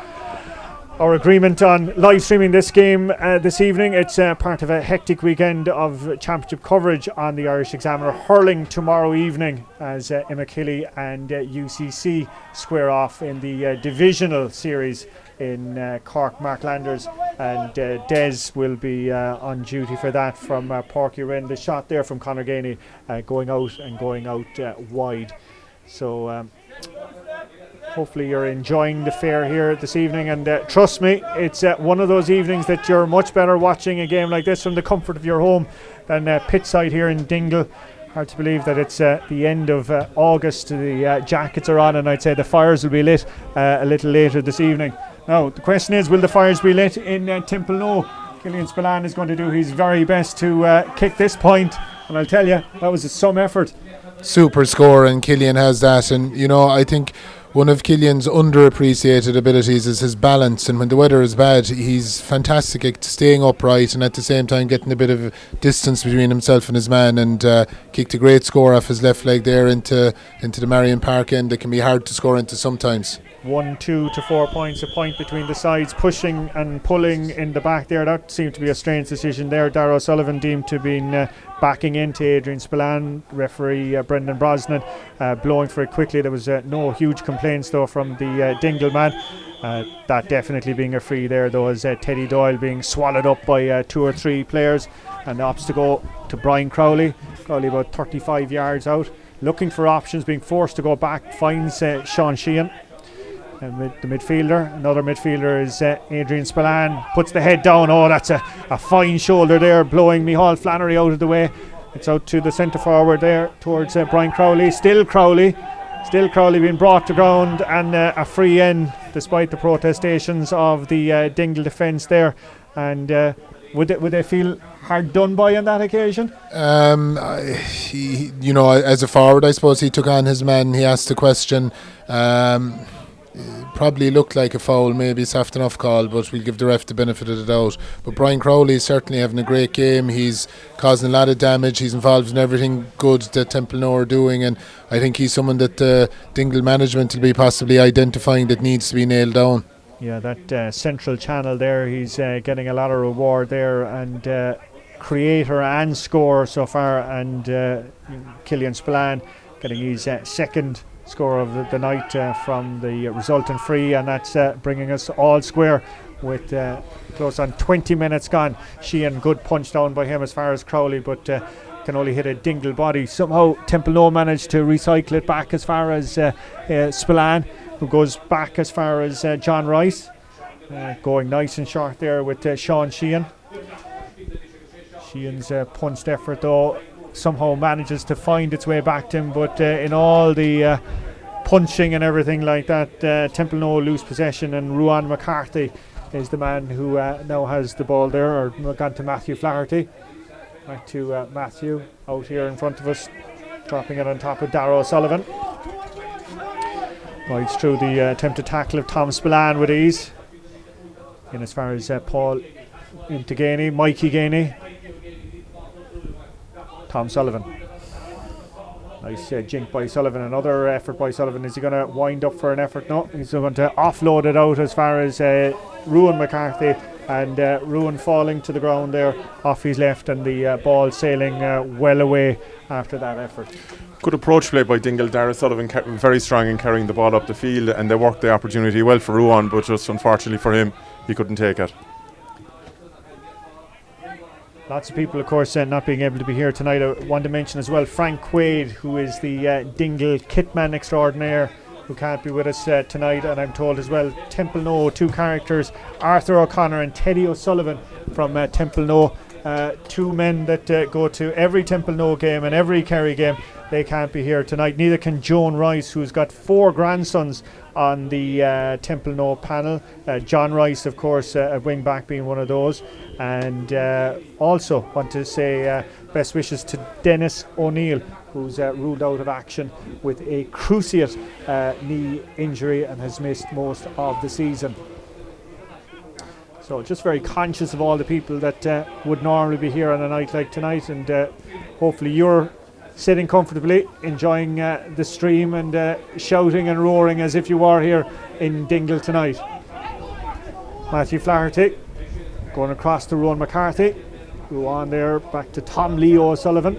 A: our agreement on live streaming this game this evening. It's part of a hectic weekend of championship coverage on the Irish Examiner. Hurling tomorrow evening as Immakilly and UCC square off in the divisional series in Cork. Mark Landers and Des will be on duty for that from Porky Wren. The shot there from Conor Ganey going out wide. So hopefully you're enjoying the fare here this evening, and trust me, it's one of those evenings that you're much better watching a game like this from the comfort of your home than pitside here in Dingle. Hard to believe that it's the end of August. The jackets are on, and I'd say the fires will be lit a little later this evening. Now the question is, will the fires be lit in Templenoe? Killian Spillane is going to do his very best to kick this point, and I'll tell you, that was some effort.
F: Super score, and Killian has that, and I think one of Killian's underappreciated abilities is his balance, and when the weather is bad he's fantastic at staying upright and at the same time getting a bit of distance between himself and his man, and kicked a great score off his left leg there into the Marion Park end. It can be hard to score into sometimes.
A: 1, 2 to 4 points, a point between the sides, pushing and pulling in the back there. That seemed to be a strange decision there. Darragh O'Sullivan deemed to have been backing into Adrian Spillane. Referee Brendan Brosnan blowing for it quickly. There was no huge complaints though from the Dingle man. That definitely being a free there though, as Teddy Doyle being swallowed up by 2 or 3 players, and the opts to go to Brian Crowley. Crowley about 35 yards out, looking for options, being forced to go back, finds Sean Sheehan. And the midfielder, another midfielder is Adrian Spillane, puts the head down. Oh, that's a fine shoulder there, blowing Micheál Flannery out of the way. It's out to the centre forward there towards Brian Crowley. Still Crowley being brought to ground, and a free in despite the protestations of the Dingle defence there. And would they feel hard done by on that occasion?
F: He, as a forward, I suppose he took on his man. He asked the question. Probably looked like a foul, maybe soft enough call, but we'll give the ref the benefit of the doubt. But Brian Crowley is certainly having a great game. He's causing a lot of damage. He's involved in everything good that Templenoe are doing, and I think he's someone that Dingle management will be possibly identifying that needs to be nailed down.
A: Yeah, that central channel there, he's getting a lot of reward there, and creator and scorer so far, and Killian Spillane getting his second score of the night from the resultant free, and that's bringing us all square with close on 20 minutes gone. Sheehan, good punch down by him as far as Crowley, but can only hit a Dingle body. Somehow Templenoe managed to recycle it back as far as Spillane, who goes back as far as John Rice, going nice and short there with Sean Sheehan. Sheehan's punched effort though somehow manages to find its way back to him, but in all the punching and everything like that, Templenoe lose possession, and Ruan McCarthy is the man who now has the ball there, or gone to Matthew Flaherty. Back to Matthew out here in front of us, dropping it on top of Darragh O'Sullivan. Rides through the attempted tackle of Tom Spillane with ease. In as far as Paul into Gainey, Mikey Gainey. Tom Sullivan. Nice jink by Sullivan. Another effort by Sullivan. Is he going to wind up for an effort? No, he's going to offload it out as far as Ruan McCarthy, and Ruan falling to the ground there off his left, and the ball sailing well away after that effort.
E: Good approach play by Dingle. Darragh Sullivan very strong in carrying the ball up the field, and they worked the opportunity well for Ruan, but just unfortunately for him, he couldn't take it.
A: Lots of people, of course, not being able to be here tonight. I want to mention as well Frank Quaid, who is the Dingle kitman extraordinaire, who can't be with us tonight. And I'm told as well, Templenoe, 2 characters, Arthur O'Connor and Teddy O'Sullivan from Templenoe, 2 men that go to every Templenoe game and every Kerry game. They can't be here tonight. Neither can Joan Rice, who's got 4 grandsons on the Templenoe panel. John Rice, of course, a wing back being one of those. And also want to say best wishes to Dennis O'Neill, who's ruled out of action with a cruciate knee injury and has missed most of the season. So just very conscious of all the people that would normally be here on a night like tonight, and hopefully you're sitting comfortably, enjoying the stream and shouting and roaring as if you were here in Dingle tonight. Matthew Flaherty going across to Ruan McCarthy, who on there back to Tom Leo O'Sullivan,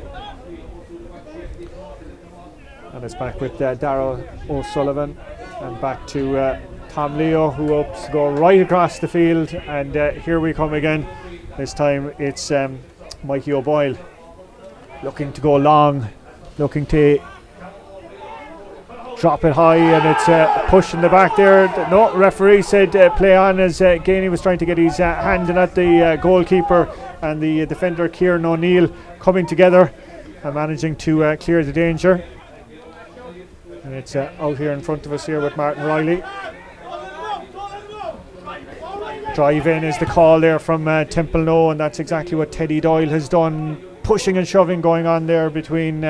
A: and it's back with Darragh O'Sullivan, and back to Tom Leo, who hopes to go right across the field, and here we come again. This time it's Mikey O'Boyle looking to go long, looking to drop it high, and it's pushed in the back there. No, referee said play on, as Gainey was trying to get his hand in at the goalkeeper and the defender Kieran O'Neill coming together and managing to clear the danger. And it's out here in front of us here with Martin Riley. Drive in is the call there from Templenoe, and that's exactly what Teddy Doyle has done. Pushing and shoving going on there between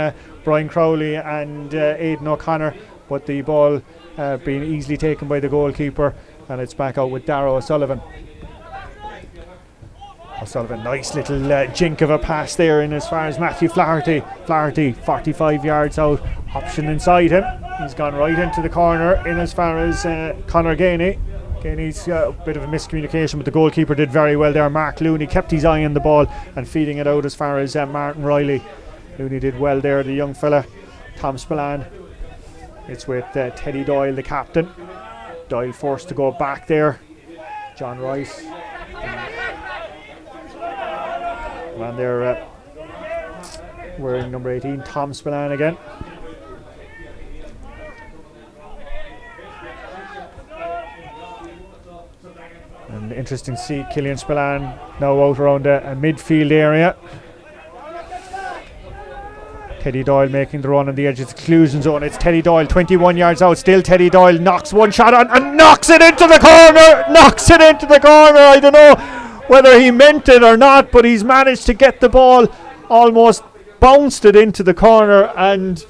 A: Brian Crowley and Aidan O'Connor, but the ball being easily taken by the goalkeeper, and it's back out with Darragh O'Sullivan. O'Sullivan, nice little jink of a pass there in as far as Matthew Flaherty. Flaherty 45 yards out, option inside him. He's gone right into the corner in as far as Conor Gainey. Gainey's a bit of a miscommunication, but the goalkeeper did very well there. Mark Looney kept his eye on the ball and feeding it out as far as Martin Riley. Looney did well there, the young fella. Tom Spillane. It's with Teddy Doyle, the captain. Doyle forced to go back there. John Rice. Man there wearing number 18, Tom Spillane again. And interesting to see Killian Spillane now out around a midfield area. Teddy Doyle making the run on the edge of the exclusion zone. It's Teddy Doyle, 21 yards out. Still Teddy Doyle knocks one shot on and knocks it into the corner. Knocks it into the corner. I don't know whether he meant it or not, but he's managed to get the ball, almost bounced it into the corner, and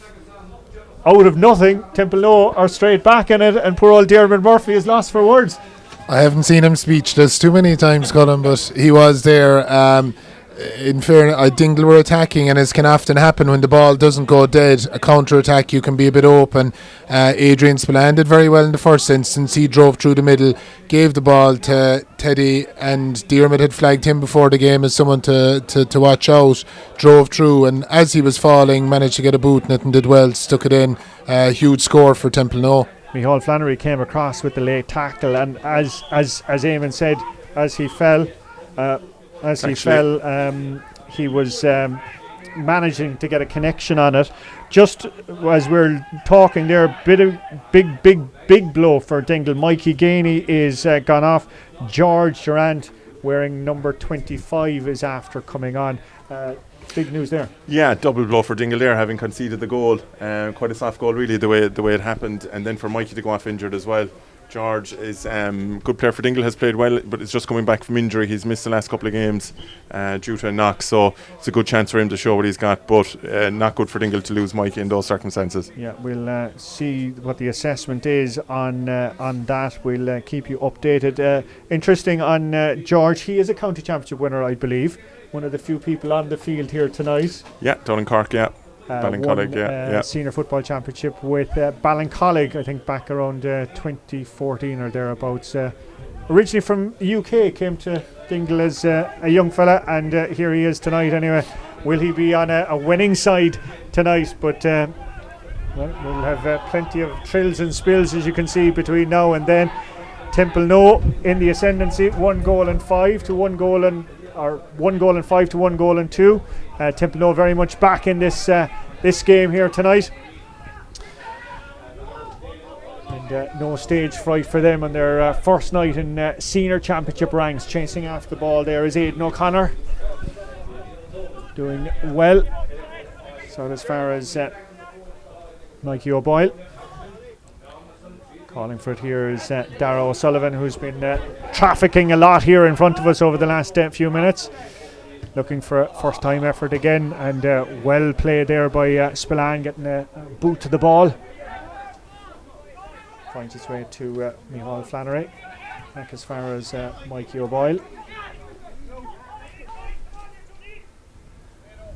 A: out of nothing, Templenoe are straight back in it, and poor old Dermot Murphy is lost for words.
F: I haven't seen him speechless too many times, Colin, but he was there. In fairness, Dingle were attacking, and as can often happen when the ball doesn't go dead, a counter-attack, you can be a bit open. Adrian Spillane did very well in the first instance. He drove through the middle, gave the ball to Teddy, and Dermot had flagged him before the game as someone to watch out. Drove through, and as he was falling, managed to get a boot in it and did well, stuck it in. Huge score for Templenoe.
A: Micheál Flannery came across with the late tackle, and as Eamon said, as he fell, he was managing to get a connection on it. Just as we're talking there, big blow for Dingle. Mikey Gainey is gone off. George Durant, wearing number 25, is after coming on. Big news there.
E: Yeah, double blow for Dingle there, having conceded the goal. Quite a soft goal, really, the way it happened, and then for Mikey to go off injured as well. George is good player for Dingle, has played well, but it's just coming back from injury. He's missed the last couple of games due to a knock, so it's a good chance for him to show what he's got, but not good for Dingle to lose Mikey in those circumstances.
A: Yeah, we'll see what the assessment is on that. We'll keep you updated. Interesting on George, he is a county championship winner, I believe. One of the few people on the field here tonight.
E: Yeah, down in Cork, yeah. Ballincollig,
A: senior football championship with Ballincollig, I think back around 2014 or thereabouts. Originally from the UK, came to Dingle as a young fella, and here he is tonight anyway. Will he be on a winning side tonight? But we'll have plenty of thrills and spills, as you can see, between now and then. Templenoe in the ascendancy, 1 goal and 5 to 1 goal and 1 goal and 5 to 1 goal and 2. Templenoe very much back in this game here tonight, and no stage fright for them on their first night in senior championship ranks. Chasing after the ball there is Aidan O'Connor, doing well. So as far as Mikey O'Boyle. Calling for it here is Darragh O'Sullivan, who's been trafficking a lot here in front of us over the last few minutes. Looking for a first time effort again, and well played there by Spillane, getting a boot to the ball. Finds its way to Micheál Flannery. Back as far as Mikey O'Boyle.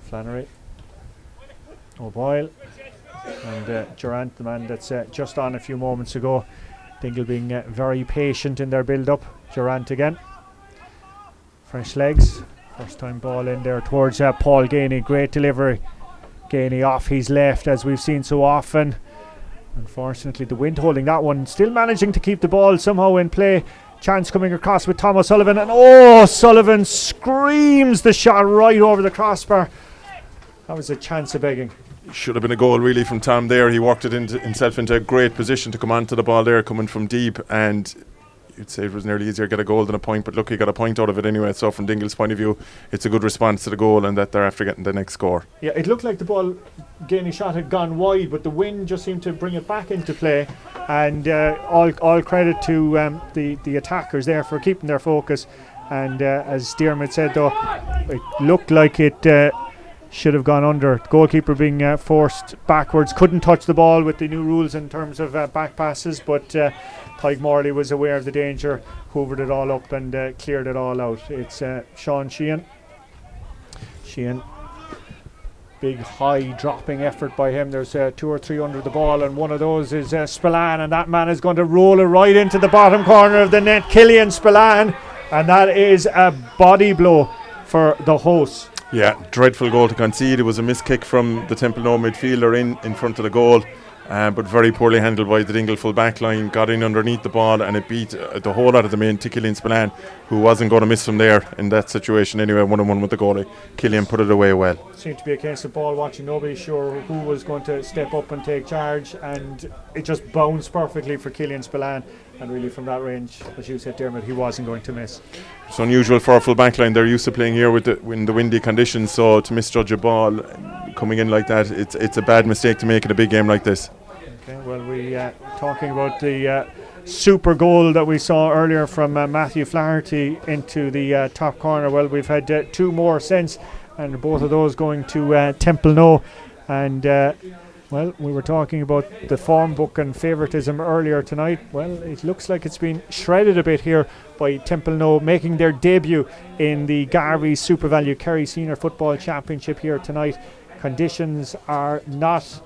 A: Flannery. O'Boyle. And Durant, the man that's just on a few moments ago. Dingle being very patient in their build-up. Durant again. Fresh legs. First time ball in there towards Paul Gainey. Great delivery. Gainey off his left, as we've seen so often. Unfortunately, the wind holding that one. Still managing to keep the ball somehow in play. Chance coming across with Tom O'Sullivan. And Sullivan screams the shot right over the crossbar. That was a chance of begging.
E: Should have been a goal really from Tom there. He worked it himself into a great position to come onto the ball there, coming from deep, and you'd say it was nearly easier to get a goal than a point, but look, he got a point out of it anyway. So from Dingle's point of view, it's a good response to the goal, and that they're after getting the next score. Yeah,
A: it looked like the ball Gainey shot had gone wide, but the wind just seemed to bring it back into play, and all credit to the attackers there for keeping their focus. And as Dermot said, though, it looked like it should have gone under. The goalkeeper being forced backwards, couldn't touch the ball with the new rules in terms of back passes, but Tyke Morley was aware of the danger, hoovered it all up and cleared it all out. It's Sean Sheehan. Sheehan, big high dropping effort by him. There's 2 or 3 under the ball, and one of those is Spillane, and that man is going to roll it right into the bottom corner of the net. Killian Spillane, and that is a body blow for the hosts.
E: Yeah, dreadful goal to concede. It was a missed kick from the Templenoe midfielder in front of the goal. But very poorly handled by the Dingle full back line, got in underneath the ball, and it beat the whole lot of the main to Killian Spillane, who wasn't going to miss from there in that situation anyway, 1-on-1 with the goalie. Killian put it away well.
A: Seemed to be a case of ball watching, nobody sure who was going to step up and take charge, and it just bounced perfectly for Killian Spillane, and really from that range, as you said, Dermot, he wasn't going to miss.
E: It's unusual for a full back line. They're used to playing here in the windy conditions, so to misjudge a ball coming in like that, it's a bad mistake to make in a big game like this.
A: Okay, well, we talking about the super goal that we saw earlier from Matthew Flaherty into the top corner. Well, we've had 2 more since, and both of those going to Templenoe. And well, we were talking about the form book and favouritism earlier tonight. Well, it looks like it's been shredded a bit here by Templenoe, making their debut in the Garvey Super Value Kerry Senior Football Championship here tonight. Conditions are not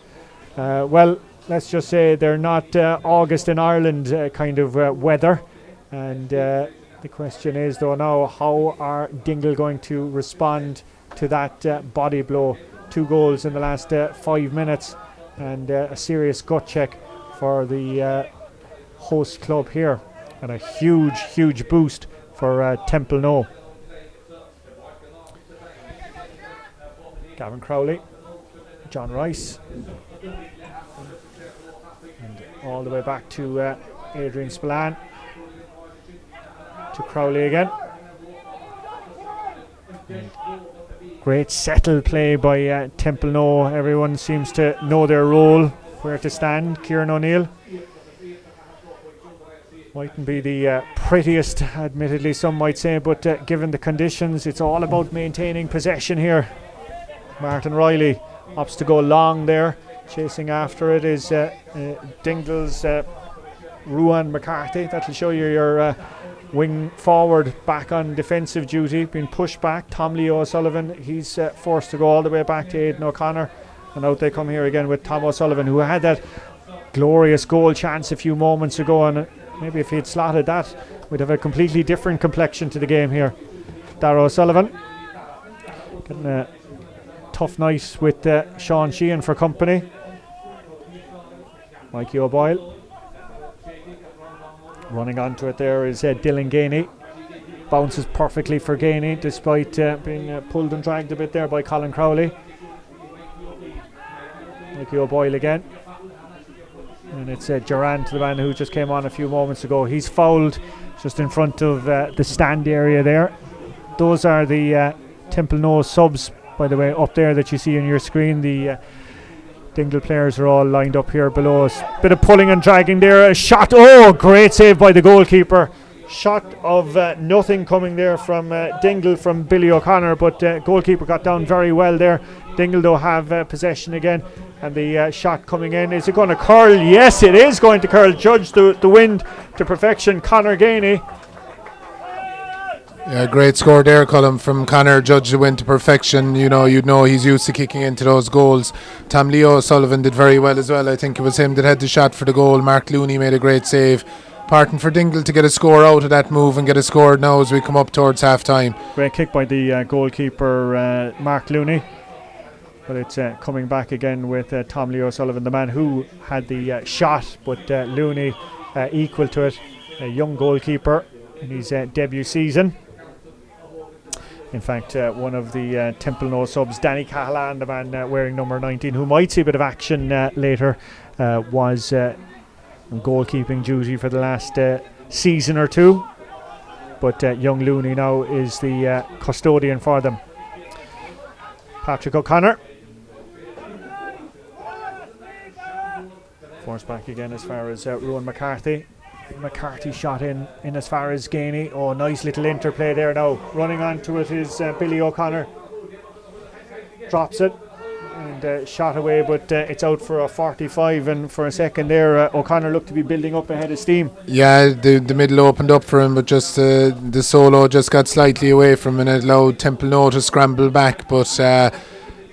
A: well, let's just say they're not August in Ireland kind of weather. And the question is, though, now, how are Dingle going to respond to that body blow? 2 goals in the last 5 minutes, and a serious gut check for the host club here, and a huge boost for Templenoe. Gavin Crowley, John Rice, and all the way back to Adrian Spillane, to Crowley again. And great settled play by Templenoe. Everyone seems to know their role, where to stand. Kieran O'Neill mightn't be the prettiest, admittedly, some might say, but given the conditions, it's all about maintaining possession here. Martin Riley opts to go long there. Chasing after it is Dingle's Ruan McCarthy. That'll show you your wing forward back on defensive duty, being pushed back. Tom Leo O'Sullivan, he's forced to go all the way back to Aidan O'Connor, and out they come here again with Tom O'Sullivan, who had that glorious goal chance a few moments ago, and maybe if he'd slotted that, we'd have a completely different complexion to the game here. Darragh O'Sullivan getting a tough night with Sean Sheehan for company. Mikey O'Boyle running onto it there is Dylan Gainey. Bounces perfectly for Gainey, despite being pulled and dragged a bit there by Colin Crowley. Mikey O'Boyle again, and it's Durant, the man who just came on a few moments ago. He's fouled just in front of the stand area there. Those are the Templenoe subs, by the way, up there that you see on your screen. The Dingle players are all lined up here below us. Bit of pulling and dragging there. A shot. Oh, great save by the goalkeeper. Shot of nothing coming there from Dingle, from Billy O'Connor, but goalkeeper got down very well there. Dingle, though, have possession again, and the shot coming in. Is it going to curl? Yes, it is going to curl. Judge the wind to perfection. Conor Gainey.
F: Yeah, great score there, Colin, from Connor. Judge the win to perfection. You know, you'd know he's used to kicking into those goals. Tom Leo O'Sullivan did very well as well. I think it was him that had the shot for the goal. Mark Looney made a great save. Important for Dingle to get a score out of that move and get a score now as we come up towards half time.
A: Great kick by the goalkeeper, Mark Looney. But it's coming back again with Tom Leo O'Sullivan, the man who had the shot, but Looney equal to it. A young goalkeeper in his debut season. In fact, one of the Templenoe subs, Danny Cahalan, the man wearing number 19, who might see a bit of action later, was on goalkeeping duty for the last season or two. But young Looney now is the custodian for them. Patrick O'Connor. Force back again as far as Ruan McCarthy. McCarthy shot in as far as Gainey. Oh, nice little interplay there now. Running onto it is Billy O'Connor. Drops it and shot away, but it's out for a 45, and for a second there O'Connor looked to be building up ahead of steam.
F: Yeah, the middle opened up for him, but just the solo just got slightly away from him and it allowed Templenoe to scramble back, but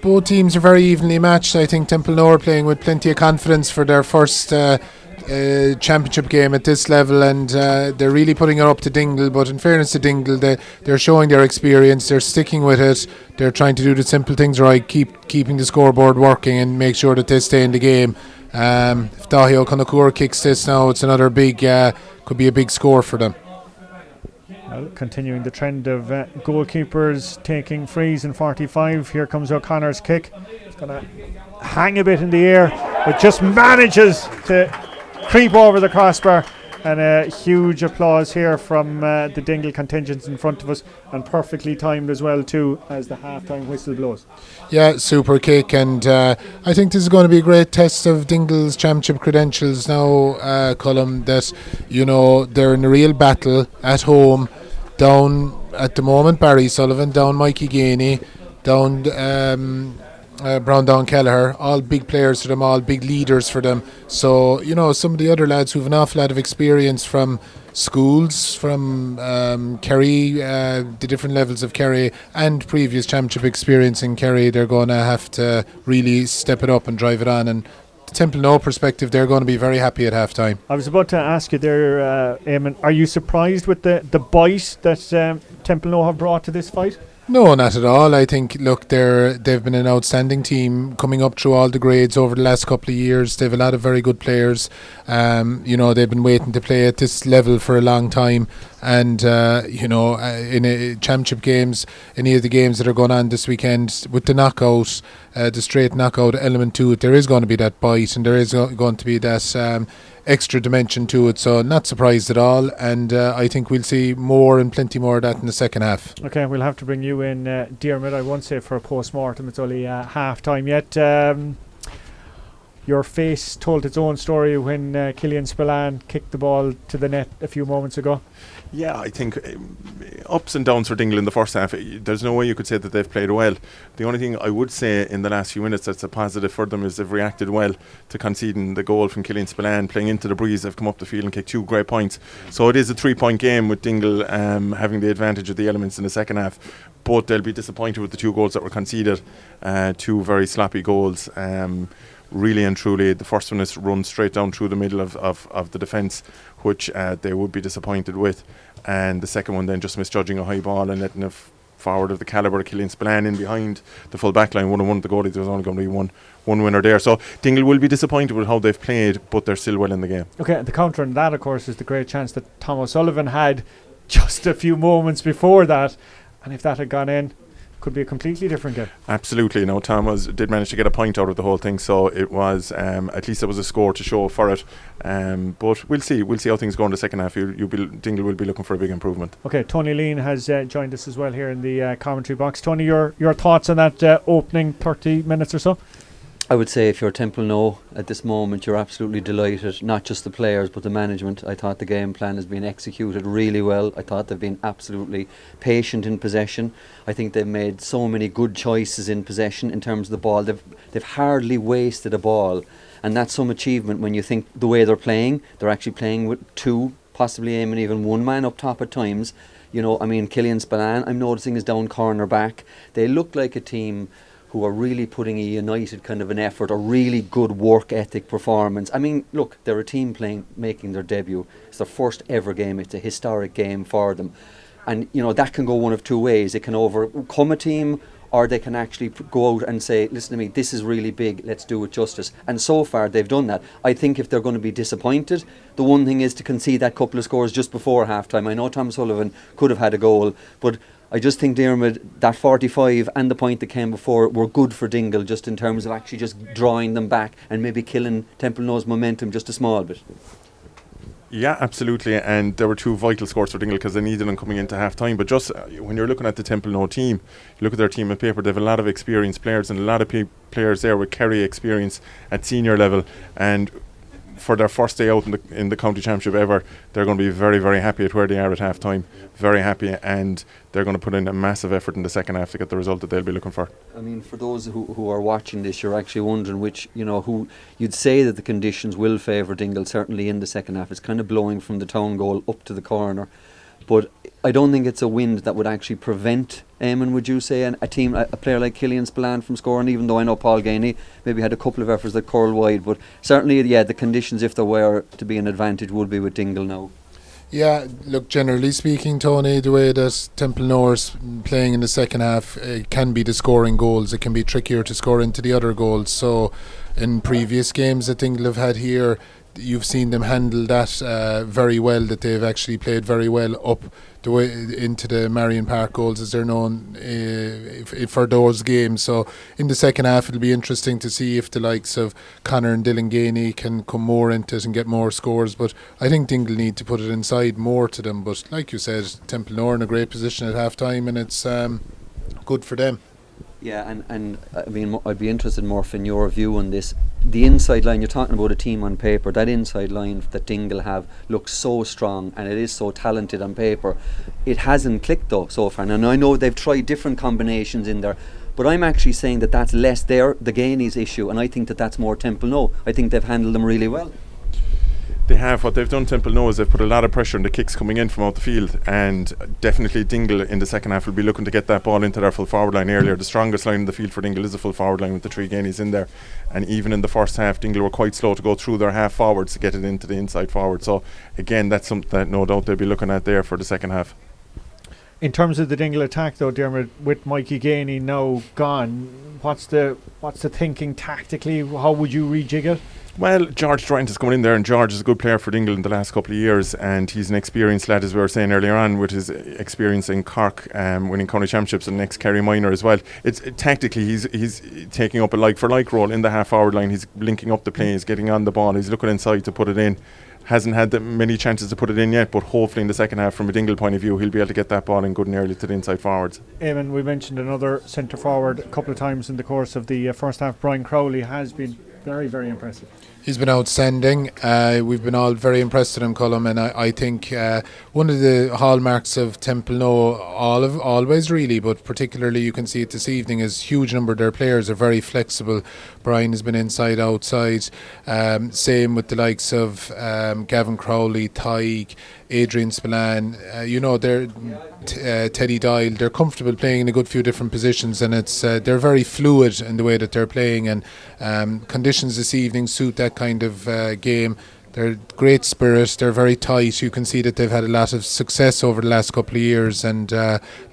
F: both teams are very evenly matched. I think Templenoe are playing with plenty of confidence for their first championship game at this level, and they're really putting it up to Dingle. But in fairness to Dingle, they're showing their experience, they're sticking with it, they're trying to do the simple things right, keeping the scoreboard working and make sure that they stay in the game. If Dahi O'Connor kicks this now, it's another big, could be a big score for them.
A: Well, continuing the trend of goalkeepers taking frees in 45. Here comes O'Connor's kick. It's going to hang a bit in the air, but just manages to creep over the crossbar. And a huge applause here from the Dingle contingents in front of us, and perfectly timed as well too, as the half-time whistle blows.
F: Yeah, super kick, and I think this is going to be a great test of Dingle's championship credentials now, Colm, that, you know, they're in a real battle at home, down at the moment Barry Sullivan, down Mikey Gainey, down Brown Down Kelleher, all big players for them, all big leaders for them. So, you know, some of the other lads who've an awful lot of experience from schools, from Kerry, the different levels of Kerry, and previous championship experience in Kerry, they're going to have to really step it up and drive it on. And the Templenoe perspective, they're going to be very happy at half time. I
A: was about to ask you there, Eamon, are you surprised with the bite that Templenoe have brought to this fight?
F: No, not at all. I think, look, they've been an outstanding team coming up through all the grades over the last couple of years. They have a lot of very good players. You know, they've been waiting to play at this level for a long time. And, you know, in championship games, any of the games that are going on this weekend, with the knockout, the straight knockout element to it, there is going to be that bite, and there is going to be that extra dimension to it, so not surprised at all, and I think we'll see more and plenty more of that in the second half.
A: Okay, we'll have to bring you in, Diarmid. I won't say for a post-mortem, it's only half time yet. Your face told its own story when Killian Spillane kicked the ball to the net a few moments ago.
E: Yeah, I think ups and downs for Dingle in the first half. There's no way you could say that they've played well. The only thing I would say in the last few minutes that's a positive for them is they've reacted well to conceding the goal from Killian Spillane, playing into the breeze. They've come up the field and kicked 2 great points. So it is a 3-point game with Dingle having the advantage of the elements in the second half. But they'll be disappointed with the 2 goals that were conceded. 2 very sloppy goals. Really and truly, the first one is run straight down through the middle of the defence, which they would be disappointed with, and the second one then just misjudging a high ball and letting a forward of the calibre of Killian Spillane in behind the full back line. 1-on-1 the goalie, there's only going to be one winner there, so Dingle will be disappointed with how they've played, but they're still well in the game. Okay,
A: the counter on that, of course, is the great chance that Tom O'Sullivan had just a few moments before that, and if that had gone in, could be a completely different game.
E: Absolutely. Now Tom did manage to get a point out of the whole thing, so it was at least there was a score to show for it. But we'll see how things go in the second half. Dingle will be looking for a big improvement.
A: Okay, Tony Lean has joined us as well here in the commentary box. Tony, your thoughts on that opening 30 minutes or so?
G: I would say if you're Templenoe at this moment, you're absolutely delighted, not just the players but the management. I thought the game plan has been executed really well. I thought they've been absolutely patient in possession. I think they've made so many good choices in possession in terms of the ball. They've hardly wasted a ball, and that's some achievement when you think the way they're playing. They're actually playing with 2, possibly aiming even 1 man up top at times. You know, I mean, Killian Spillane, I'm noticing, is down corner back. They look like a team who are really putting a united kind of an effort, a really good work ethic performance. I mean, look, they're a team making their debut. It's their first ever game. It's a historic game for them. And, you know, that can go one of 2 ways. It can overcome a team, or they can actually go out and say, listen to me, this is really big, let's do it justice. And so far, they've done that. I think if they're going to be disappointed, the one thing is to concede that couple of scores just before half-time. I know Tom Sullivan could have had a goal, but I just think, Diarmid, that 45 and the point that came before were good for Dingle, just in terms of actually just drawing them back and maybe killing Templenoe's momentum just a small bit.
E: Yeah, absolutely, and there were 2 vital scores for Dingle because they needed them coming into half time. But just when you're looking at the Templenoe team, you look at their team on paper, they have a lot of experienced players and a lot of players there with Kerry experience at senior level, and for their first day out in the county championship ever, they're going to be very, very happy at where they are at half time. Very happy, and they're going to put in a massive effort in the second half to get the result that they'll be looking for.
G: I mean, for those who are watching this, you're actually wondering who you'd say that the conditions will favour Dingle, certainly in the second half. It's kind of blowing from the town goal up to the corner. But I don't think it's a wind that would actually prevent Eamon, would you say, a player like Killian Spillane from scoring, even though I know Paul Gainey maybe had a couple of efforts that curled wide. But certainly, the conditions, if there were to be an advantage, would be with Dingle now.
F: Yeah, look, generally speaking, Tony, the way that Templenoe is playing in the second half, it can be the scoring goals. It can be trickier to score into the other goals. So in previous games that Dingle have had here, you've seen them handle that very well, that they've actually played very well up the way into the Marion Park goals, as they're known for those games. So in the second half, it'll be interesting to see if the likes of Connor and Dylan Gainey can come more into it and get more scores. But I think Dingle need to put it inside more to them. But like you said, Templenoe are in a great position at half time, and it's good for them.
G: Yeah, and I mean, I'd be interested, Murph, in your view on this. The inside line, you're talking about a team on paper, that inside line that Dingle have looks so strong, and it is so talented on paper. It hasn't clicked though so far, and I know they've tried different combinations in there, but I'm actually saying that that's less the Gainey's issue, and I think that that's more Templenoe. I think they've handled them really well.
E: They have. What they've done, Templenoe, is they've put a lot of pressure on the kicks coming in from out the field, and definitely Dingle in the second half will be looking to get that ball into their full forward line earlier. The strongest line in the field for Dingle is the full forward line with the three Gainies in there, and even in the first half Dingle were quite slow to go through their half forwards to get it into the inside forward. So again, that's something that no doubt they'll be looking at there for the second half.
A: In terms of the Dingle attack though, Dermot, with Mikey Gainey now gone, what's the thinking tactically? How would you rejig it?
E: Well, George Durant is coming in there, and George is a good player for Dingle in the last couple of years, and he's an experienced lad, as we were saying earlier on, with his experience in Cork, winning county championships and next Kerry minor as well. Tactically, he's taking up a like-for-like role in the half-forward line. He's linking up the plays, getting on the ball, he's looking inside to put it in. Hasn't had that many chances to put it in yet, but hopefully in the second half, from a Dingle point of view, he'll be able to get that ball in good and early to the inside forwards.
A: Eamon, we mentioned another centre forward a couple of times in the course of the first half. Brian Crowley has been very, very impressive.
F: He's been outstanding. We've been all very impressed with him, Colm, and I think one of the hallmarks of Templenoe, always really, but particularly you can see it this evening, is huge number of their players are very flexible. Brian has been inside, outside. Same with the likes of Gavin Crowley, Tyke, Adrian Spillane. They're Teddy Doyle. They're comfortable playing in a good few different positions, and it's they're very fluid in the way that they're playing, and conditions this evening suit that kind of game. They're great spirit, they're very tight. You can see that they've had a lot of success over the last couple of years, and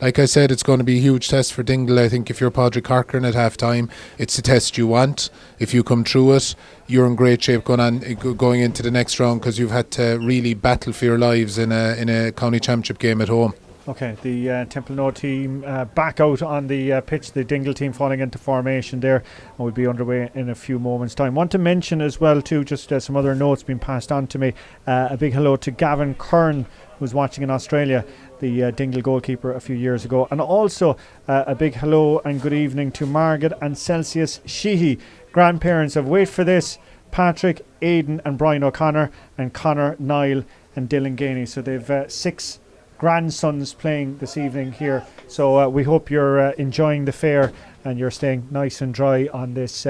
F: like I said, it's going to be a huge test for Dingle. I think if you're Padraig Corcoran at half time, it's the test you want. If you come through it, you're in great shape going into the next round, because you've had to really battle for your lives in a county championship game at home.
A: Okay, the Templenoe team back out on the pitch, the Dingle team falling into formation there, and we'll be underway in a few moments' time. Want to mention as well too, just some other notes being passed on to me. A big hello to Gavin Kern, who's watching in Australia, the Dingle goalkeeper a few years ago, and also a big hello and good evening to Margaret and Celsius Sheehy, grandparents of, wait for this, Patrick, Aidan and Brian O'Connor, and Connor, Niall and Dylan Gainey. So they've 6 grandsons playing this evening here, so we hope you're enjoying the fair and you're staying nice and dry on this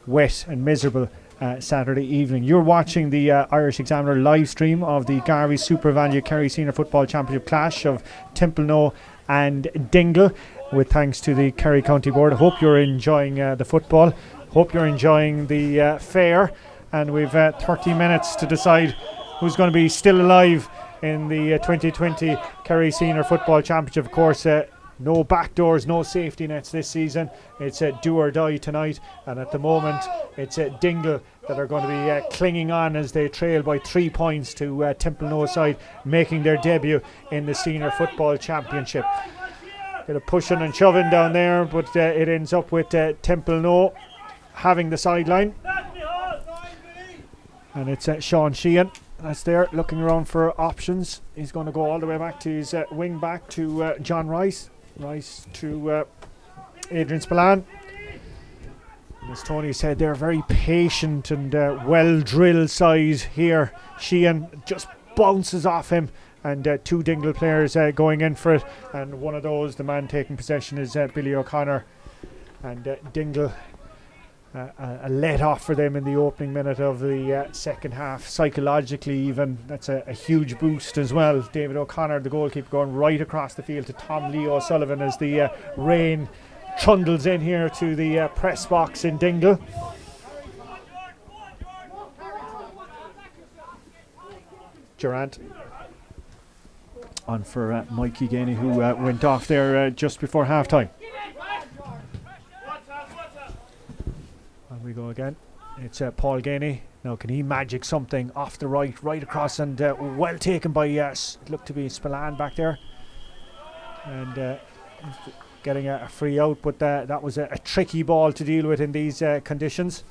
A: wet and miserable Saturday evening. You're watching the Irish Examiner live stream of the Garvey Super Value Kerry Senior Football Championship clash of Templenoe and Dingle, with thanks to the Kerry County Board. Hope you're enjoying the football, hope you're enjoying the fair, and we've 30 minutes to decide who's going to be still alive in the 2020 Kerry Senior Football Championship. Of course, no backdoors, no safety nets this season. It's do or die tonight, and at the moment it's Dingle that are going to be clinging on as they trail by 3 points to Templenoe side, making their debut in the Senior Football Championship. Bit of pushing and shoving down there, but it ends up with Templenoe having the sideline, and it's Sean Sheehan that's there looking around for options. He's going to go all the way back to his wing back to John Rice to Adrian Spillane. As Tony said, they're very patient and well drilled side here. Sheehan just bounces off him, and 2 Dingle players going in for it, and one of those, the man taking possession, is Billy O'Connor, and Dingle a let off for them in the opening minute of the second half. Psychologically even, that's a huge boost as well. David O'Connor, the goalkeeper, going right across the field to Tom Lee O'Sullivan as the rain trundles in here to the press box in Dingle. Durant on for Mikey Gainey, who went off there just before half time. On we go again. It's Paul Gainey. Now can he magic something off the right across, and well taken by looked to be Spillane back there, and getting a free out, but that was a tricky ball to deal with in these conditions.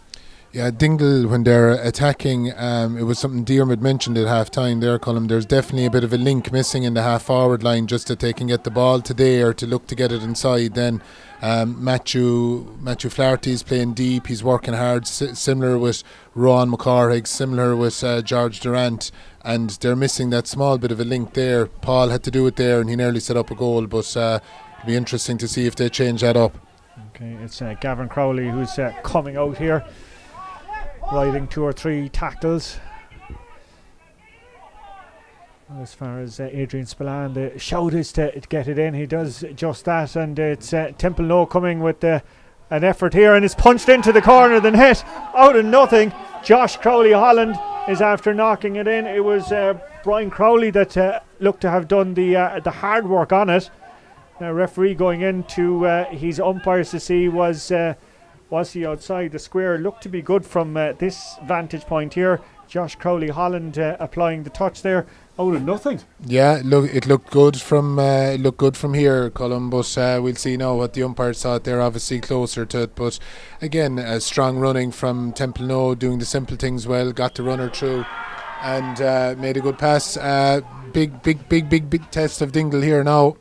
F: Yeah, Dingle, when they're attacking, it was something Diarmid mentioned at half time there, Colm. There's definitely a bit of a link missing in the half forward line, just that they can get the ball today or to look to get it inside. Then Matthew Flaherty's playing deep, he's working hard, similar with Ron McCorrick, similar with George Durant, and they're missing that small bit of a link there. Paul had to do it there and he nearly set up a goal, but it'll be interesting to see if they change that up.
A: Okay, it's Gavin Crowley who's coming out here, riding 2 or 3 tackles. As far as Adrian Spillane, the shout is to get it in. He does just that, and it's Templenoe coming with an effort here, and it's punched into the corner of the net out of nothing. Josh Crowley Holland is after knocking it in. It was Brian Crowley that looked to have done the hard work on it. Now referee going into his umpires to see was he outside the square. Looked to be good from this vantage point here. Josh Crowley Holland applying the touch there out of nothing.
F: Yeah, it looked good from here, Colm, but we'll see now what the umpires thought. They're obviously closer to it, but again, strong running from Templenoe, doing the simple things well, got the runner through and made a good pass. Big test of Dingle here now.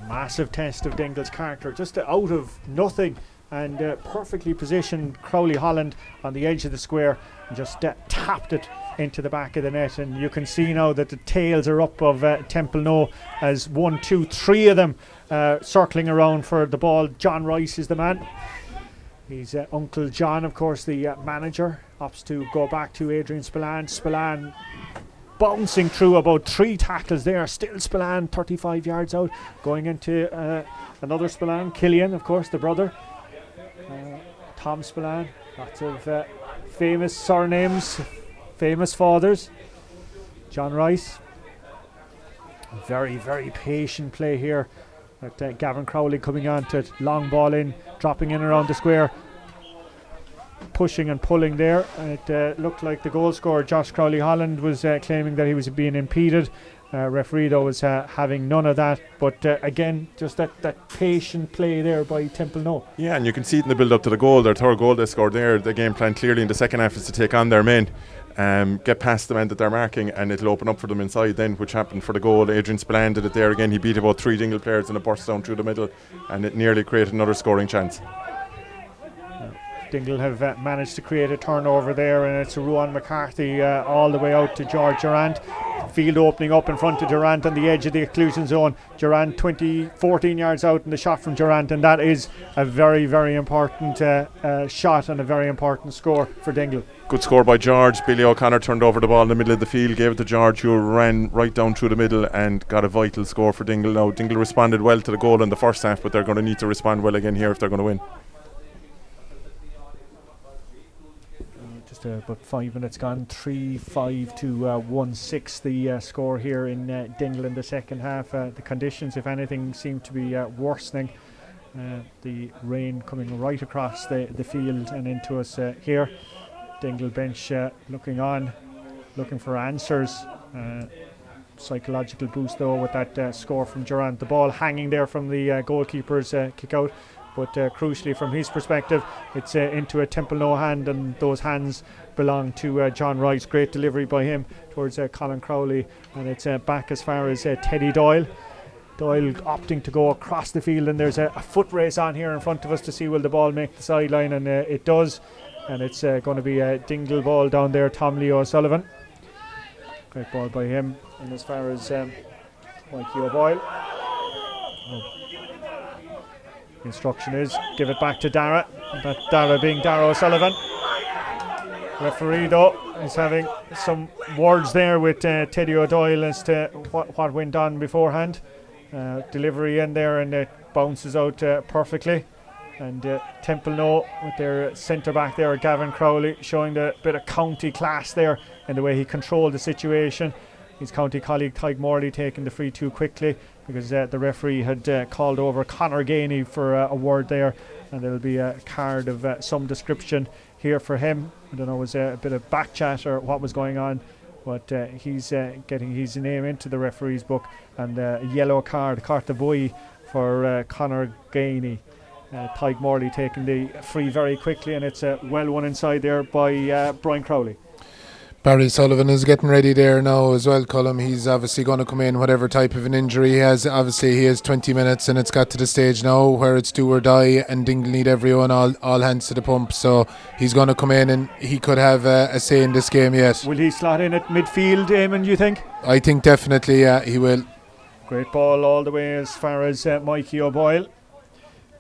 A: Massive test of Dingle's character, just out of nothing, and perfectly positioned Crowley Holland on the edge of the square and just tapped it into the back of the net. And you can see now that the tails are up of Templenoe, as 1, 2, 3 of them circling around for the ball. John Rice is the man. He's Uncle John, of course, the manager. Opts to go back to Adrian Spillane. Spillane bouncing through about 3 tackles there. Still Spillane 35 yards out. Going into another Spillane. Killian, of course, the brother. Tom Spillane. Lots of famous surnames, famous fathers. John Rice. Very, very patient play here. Gavin Crowley coming on to it. Long ball in, dropping in around the square. Pushing and pulling there. It looked like the goal scorer, Josh Crowley Holland, was claiming that he was being impeded. Referee though was having none of that, but again, just that patient play there by Templenoe.
E: Yeah, and you can see it in the build up to the goal, their third goal they scored there. The game plan clearly in the second half is to take on their men, get past the men that they're marking, and it'll open up for them inside then, which happened for the goal. Adrian Spillane did it there again. He beat about 3 Dingle players and it burst down through the middle, and it nearly created another scoring chance.
A: Dingle have managed to create a turnover there, and it's Ruan McCarthy all the way out to George Durant. Field opening up in front of Durant on the edge of the exclusion zone. Durant 14 yards out, and the shot from Durant, and that is a very, very important shot and a very important score for Dingle.
E: Good score by George. Billy O'Connor turned over the ball in the middle of the field, gave it to George, who ran right down through the middle and got a vital score for Dingle. Now Dingle responded well to the goal in the first half, but they're going to need to respond well again here if they're going to win.
A: About 5 minutes gone. 3-5 to 1-6 the score here in Dingle in the second half. The conditions, if anything, seem to be worsening. The rain coming right across the field and into us here. Dingle bench looking for answers. Psychological boost though with that score from Durant. The ball hanging there from the goalkeeper's kick out. But crucially from his perspective, it's into a Templenoe hand, and those hands belong to John Rice. Great delivery by him towards Colin Crowley, and it's back as far as Teddy Doyle. Doyle opting to go across the field, and there's a foot race on here in front of us to see will the ball make the sideline, and it does, and it's going to be a Dingle ball down there. Tom Lee O'Sullivan. Great ball by him, and as far as Mikey O'Boyle. The instruction is give it back to Dara. That Dara being Dara O'Sullivan. Referee though is having some words there with Teddy O'Doyle as to what went on beforehand. Delivery in there, and it bounces out perfectly. And Templenoe with their centre back there, Gavin Crowley, showing the bit of county class there in the way he controlled the situation. His county colleague Tyke Morley taking the free too quickly because the referee had called over Conor Gainey for a word there, and there'll be a card of some description here for him. I don't know, it was a bit of back chat or what was going on, but he's getting his name into the referee's book, and a yellow card, carte bouille for Conor Gainey. Tyke Morley taking the free very quickly, and it's well won inside there by Brian Crowley.
F: Barry Sullivan is getting ready there now as well, Colm. He's obviously going to come in whatever type of an injury he has. Obviously he has 20 minutes and it's got to the stage now where it's do or die, and Dingle need everyone, all hands to the pump. So he's going to come in and he could have a say in this game yet.
A: Will he slot in at midfield, Eamon, do you think?
F: I think definitely, yeah, he will.
A: Great ball all the way as far as Mikey O'Boyle,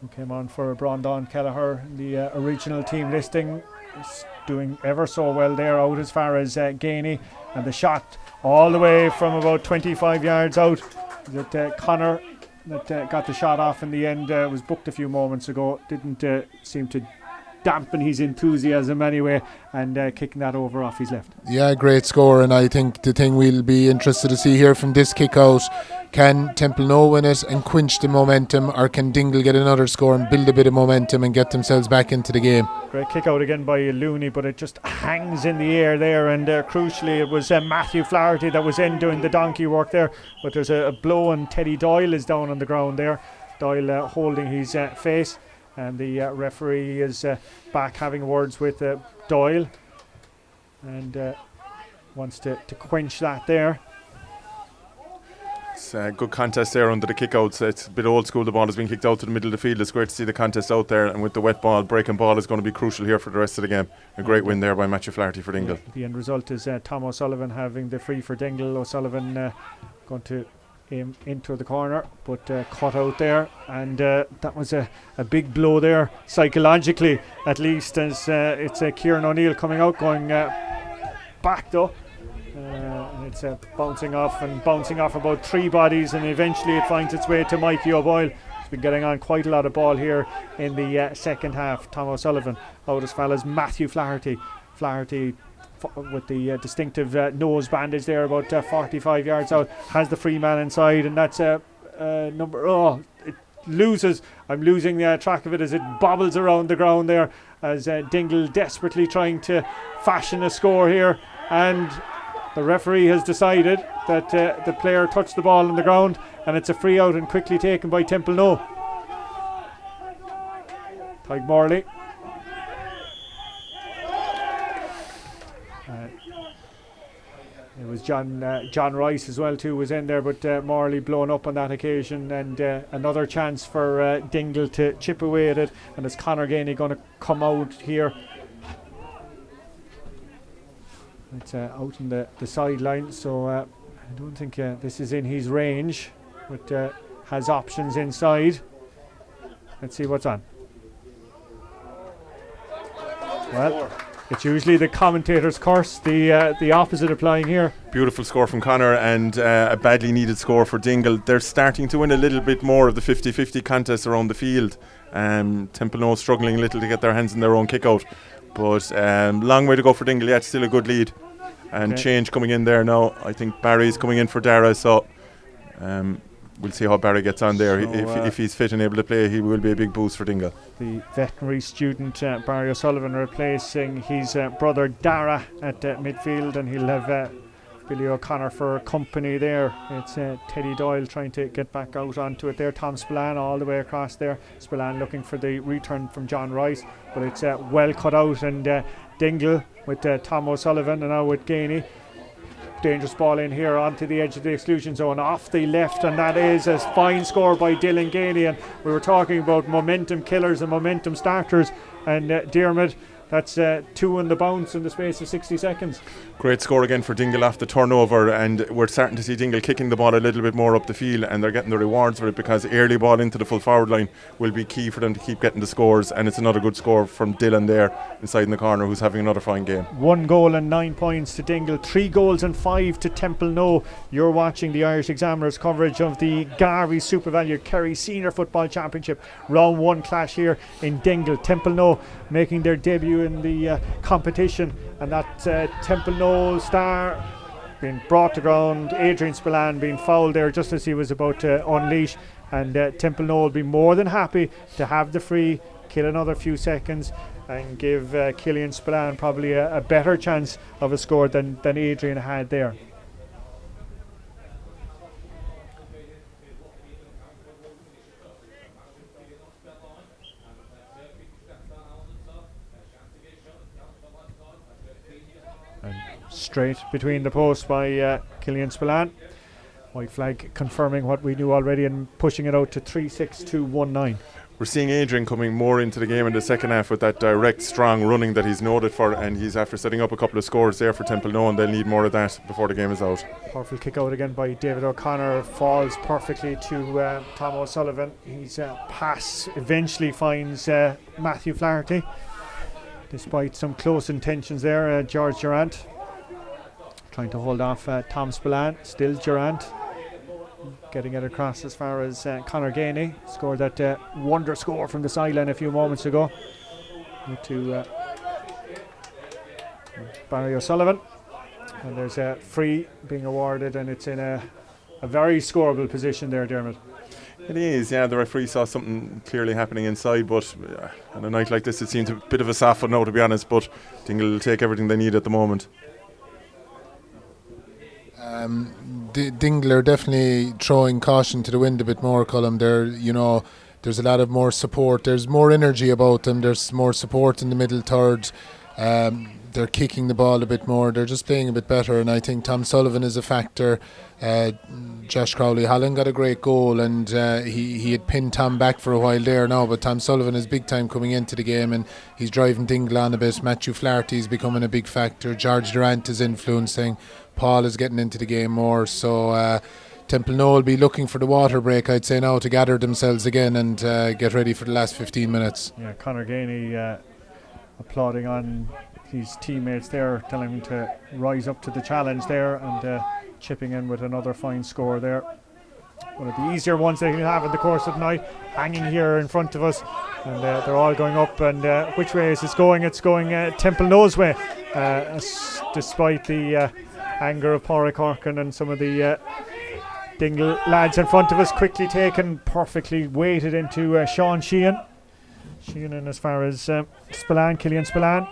A: who came on for Brandon Kelleher in the original team listing. He's doing ever so well there out as far as Gainey, and the shot all the way from about 25 yards out that Conor that got the shot off in the end was booked a few moments ago. Didn't seem to dampen his enthusiasm anyway, and kicking that over off his left.
F: Yeah, great score, and I think the thing we'll be interested to see here from this kick out, can Templenoe win it and quench the momentum, or can Dingle get another score and build a bit of momentum and get themselves back into the game?
A: Great kick out again by Looney, but it just hangs in the air there, and crucially it was Matthew Flaherty that was in doing the donkey work there, but there's a blow and Teddy Doyle is down on the ground there. Doyle holding his face, and the referee is back having words with Doyle, and wants to quench that there.
E: It's a good contest there under the kickouts. It's a bit old school. The ball has been kicked out to the middle of the field. It's great to see the contest out there, and with the wet ball, breaking ball is going to be crucial here for the rest of the game. A great win there by Matthew Flaherty for Dingle.
A: The end result is Tom O'Sullivan having the free for Dingle. O'Sullivan going to aim into the corner, but cut out there, and that was a big blow there psychologically, at least, as it's Kieran O'Neill coming out, going back though. And it's bouncing off about three bodies, and eventually it finds its way to Mikey O'Boyle. He's been getting on quite a lot of ball here in the second half. Tom O'Sullivan out as far as Matthew Flaherty with the distinctive nose bandage there, about 45 yards out, has the free man inside, and that's number it loses. I'm losing the track of it as it bobbles around the ground there, as Dingle desperately trying to fashion a score here, and the referee has decided that the player touched the ball on the ground, and it's a free out and quickly taken by Templenoe. Tyke Morley. It was John Rice as well too was in there, but Morley blown up on that occasion, and another chance for Dingle to chip away at it, and it's Conor Gainey going to come out here. It's out on the sideline, so I don't think this is in his range, but has options inside. Let's see what's on. Well, it's usually the commentator's curse, the opposite applying here.
E: Beautiful score from Conor, and a badly needed score for Dingle. They're starting to win a little bit more of the 50-50 contests around the field. Templenoe struggling a little to get their hands in their own kick out, but long way to go for Dingle yet. Still a good lead, and change coming in there now. I think Barry's coming in for Dara, so we'll see how Barry gets on there. So, if he's fit and able to play, he will be a big boost for Dingle. The
A: veterinary student Barry O'Sullivan replacing his brother Dara at midfield, and he'll have Billy O'Connor for company there. It's Teddy Doyle trying to get back out onto it there. Tom Spillane all the way across there. Spillane looking for the return from John Rice, but it's well cut out, and Dingle with Tom O'Sullivan, and now with Gainey. Dangerous ball in here onto the edge of the exclusion zone off the left, and that is a fine score by Dylan Gainey. And we were talking about momentum killers and momentum starters, and Diarmid That's 2 on the bounce in the space of 60 seconds.
E: Great score again for Dingle off the turnover, and we're starting to see Dingle kicking the ball a little bit more up the field, and they're getting the rewards for it, because early ball into the full forward line will be key for them to keep getting the scores. And it's another good score from Dylan there inside in the corner, who's having another fine game.
A: 1 goal and 9 points to Dingle, 3 goals and 5 to Templenoe. You're watching the Irish Examiner's coverage of the Garvey Super Value Kerry Senior Football Championship round 1 clash here in Dingle. Templenoe making their debut in the competition, and that Templenoe star being brought to ground, Adrian Spillane being fouled there just as he was about to unleash, and Templenoe will be more than happy to have the free, kill another few seconds and give Killian Spillane probably a better chance of a score than Adrian had there. Straight between the posts by Killian Spillane. White flag confirming what we knew already and pushing it out to 3-6-2-1-9.
E: We're seeing Adrian coming more into the game in the second half with that direct, strong running that he's noted for, and he's after setting up a couple of scores there for Templenoe, and they'll need more of that before the game is out.
A: Powerful kick out again by David O'Connor, falls perfectly to Tom O'Sullivan. His pass eventually finds Matthew Flaherty, despite some close intentions there. George Durant trying to hold off Tom Spillane. Still Durant getting it across as far as Conor Gainey. Scored that wonder score from the sideline a few moments ago to Barry O'Sullivan. And there's a free being awarded, and it's in a very scoreable position there, Dermot.
E: It is, yeah. The referee saw something clearly happening inside, but on a night like this it seems a bit of a soft one now, to be honest, but Dingle will take everything they need at the moment.
F: Dingle are definitely throwing caution to the wind a bit more, Colm. There's a lot of more support. There's more energy about them. There's more support in the middle third. They're kicking the ball a bit more. They're just playing a bit better, and I think Tom Sullivan is a factor. Josh Crowley-Holland got a great goal, and he had pinned Tom back for a while there now, but Tom Sullivan is big time coming into the game, and he's driving Dingle on a bit. Matthew Flaherty is becoming a big factor. George Durant is influencing. Paul is getting into the game more, so Templenoe will be looking for the water break, I'd say, now to gather themselves again and get ready for the last 15 minutes.
A: Yeah, Conor Gainey applauding on his teammates there, telling him to rise up to the challenge there, and chipping in with another fine score there. One of the easier ones that he'll have in the course of the night, hanging here in front of us, and they're all going up. And which way is it going? It's going Templenoe's way, despite the anger of Pádraig Corkin and some of the Dingle lads in front of us. Quickly taken, perfectly weighted into Sean Sheehan. Sheehan in as far as Spillane, Killian Spillane,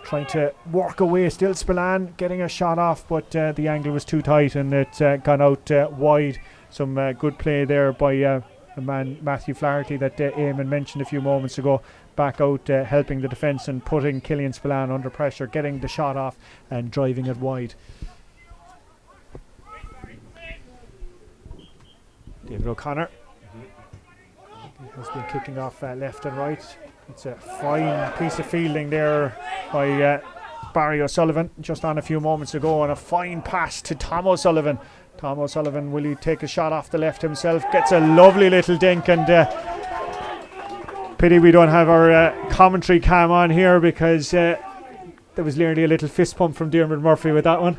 A: trying to work away. Still Spillane getting a shot off, but the angle was too tight and it gone out wide. Some good play there by the man Matthew Flaherty that Eamon mentioned a few moments ago, back out helping the defence and putting Killian Spillane under pressure, getting the shot off and driving it wide. David O'Connor has been kicking off left and right. It's a fine piece of fielding there by Barry O'Sullivan just on a few moments ago, and a fine pass to Tom O'Sullivan. Tom O'Sullivan, will he take a shot off the left himself? Gets a lovely little dink, and pity we don't have our commentary cam on here, because there was nearly a little fist pump from Diarmuid Murphy with that one.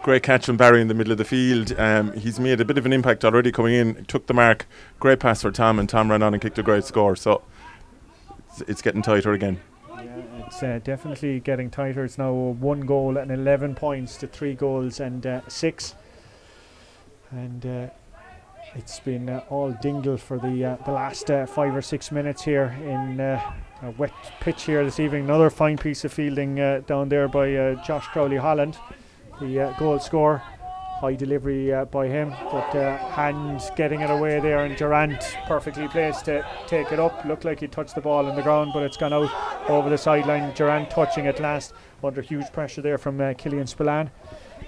E: Great catch from Barry in the middle of the field. He's made a bit of an impact already coming in. Took the mark. Great pass for Tom, and Tom ran on and kicked a great score. So it's getting tighter again.
A: Yeah, it's definitely getting tighter. It's now 1 goal and 11 points to 3 goals and 6. And it's been all Dingle for the last 5 or 6 minutes here in a wet pitch here this evening. Another fine piece of fielding down there by Josh Crowley-Holland, the goal scorer. High delivery by him, but hand getting it away there, and Durant perfectly placed to take it up. Looked like he touched the ball on the ground, but it's gone out over the sideline. Durant touching it last, under huge pressure there from Killian Spillane.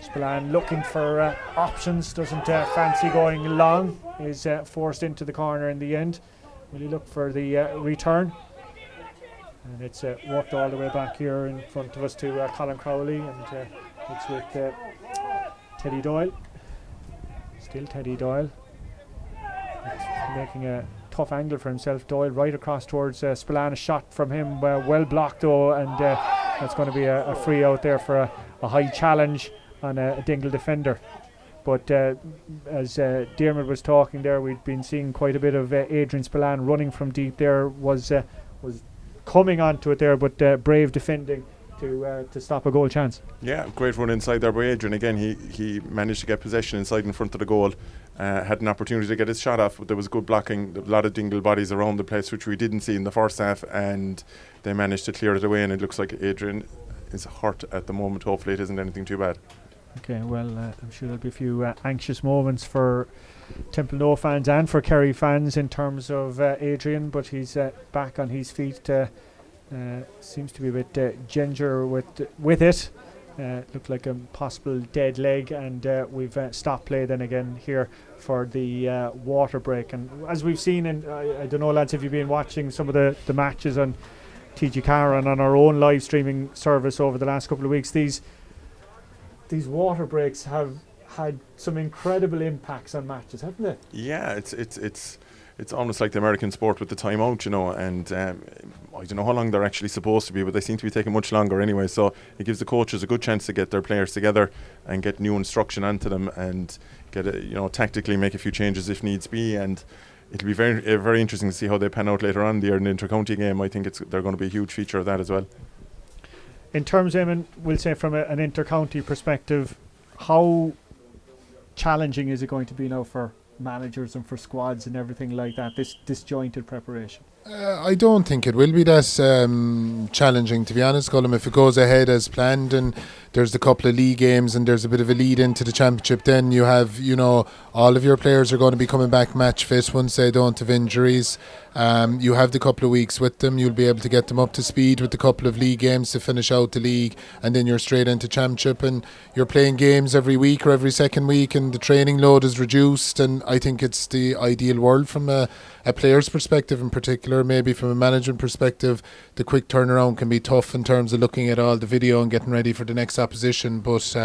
A: Spillane looking for options, doesn't fancy going long, is forced into the corner in the end. Will he look for the return? And it's worked all the way back here in front of us to Colin Crowley, and it's with Teddy Doyle. Still Teddy Doyle. It's making a tough angle for himself. Doyle right across towards Spillane. A shot from him, well blocked though, and that's going to be a free out there for a high challenge on a Dingle defender. But as Diarmuid was talking there, we'd been seeing quite a bit of Adrian Spillane running from deep there, was coming onto it there, but brave defending to stop a goal chance.
E: Yeah, great run inside there by Adrian. Again, he managed to get possession inside in front of the goal. Had an opportunity to get his shot off, but there was good blocking, a lot of Dingle bodies around the place, which we didn't see in the first half, and they managed to clear it away, and it looks like Adrian is hurt at the moment. Hopefully it isn't anything too bad.
A: Okay, well, I'm sure there'll be a few anxious moments for Templenoe fans and for Kerry fans in terms of Adrian, but he's back on his feet. Seems to be a bit ginger with it. Looked like a possible dead leg, and we've stopped play then again here for the water break. And as we've seen, and I don't know, lads, if you've been watching some of the matches on TG Cara and on our own live streaming service over the last couple of weeks, these water breaks have had some incredible impacts on matches, haven't they?
E: Yeah, it's almost like the American sport with the timeout, you know, and I don't know how long they're actually supposed to be, but they seem to be taking much longer anyway. So it gives the coaches a good chance to get their players together and get new instruction onto them, and get tactically make a few changes if needs be. And it'll be very very interesting to see how they pan out later on in the year in the inter-county game. I think they're going to be a huge feature of that as well.
A: In terms, Eamon, we'll say from an inter-county perspective, how challenging is it going to be now for managers and for squads and everything like that, this disjointed preparation?
F: I don't think it will be that challenging, to be honest, Colm. If it goes ahead as planned and there's a couple of league games and there's a bit of a lead into the championship, then you have, all of your players are going to be coming back match fit once they don't have injuries. You have the couple of weeks with them. You'll be able to get them up to speed with the couple of league games to finish out the league, and then you're straight into championship, and you're playing games every week or every second week, and the training load is reduced. And I think it's the ideal world from a player's perspective in particular. Maybe from a management perspective, the quick turnaround can be tough in terms of looking at all the video and getting ready for the next opposition. But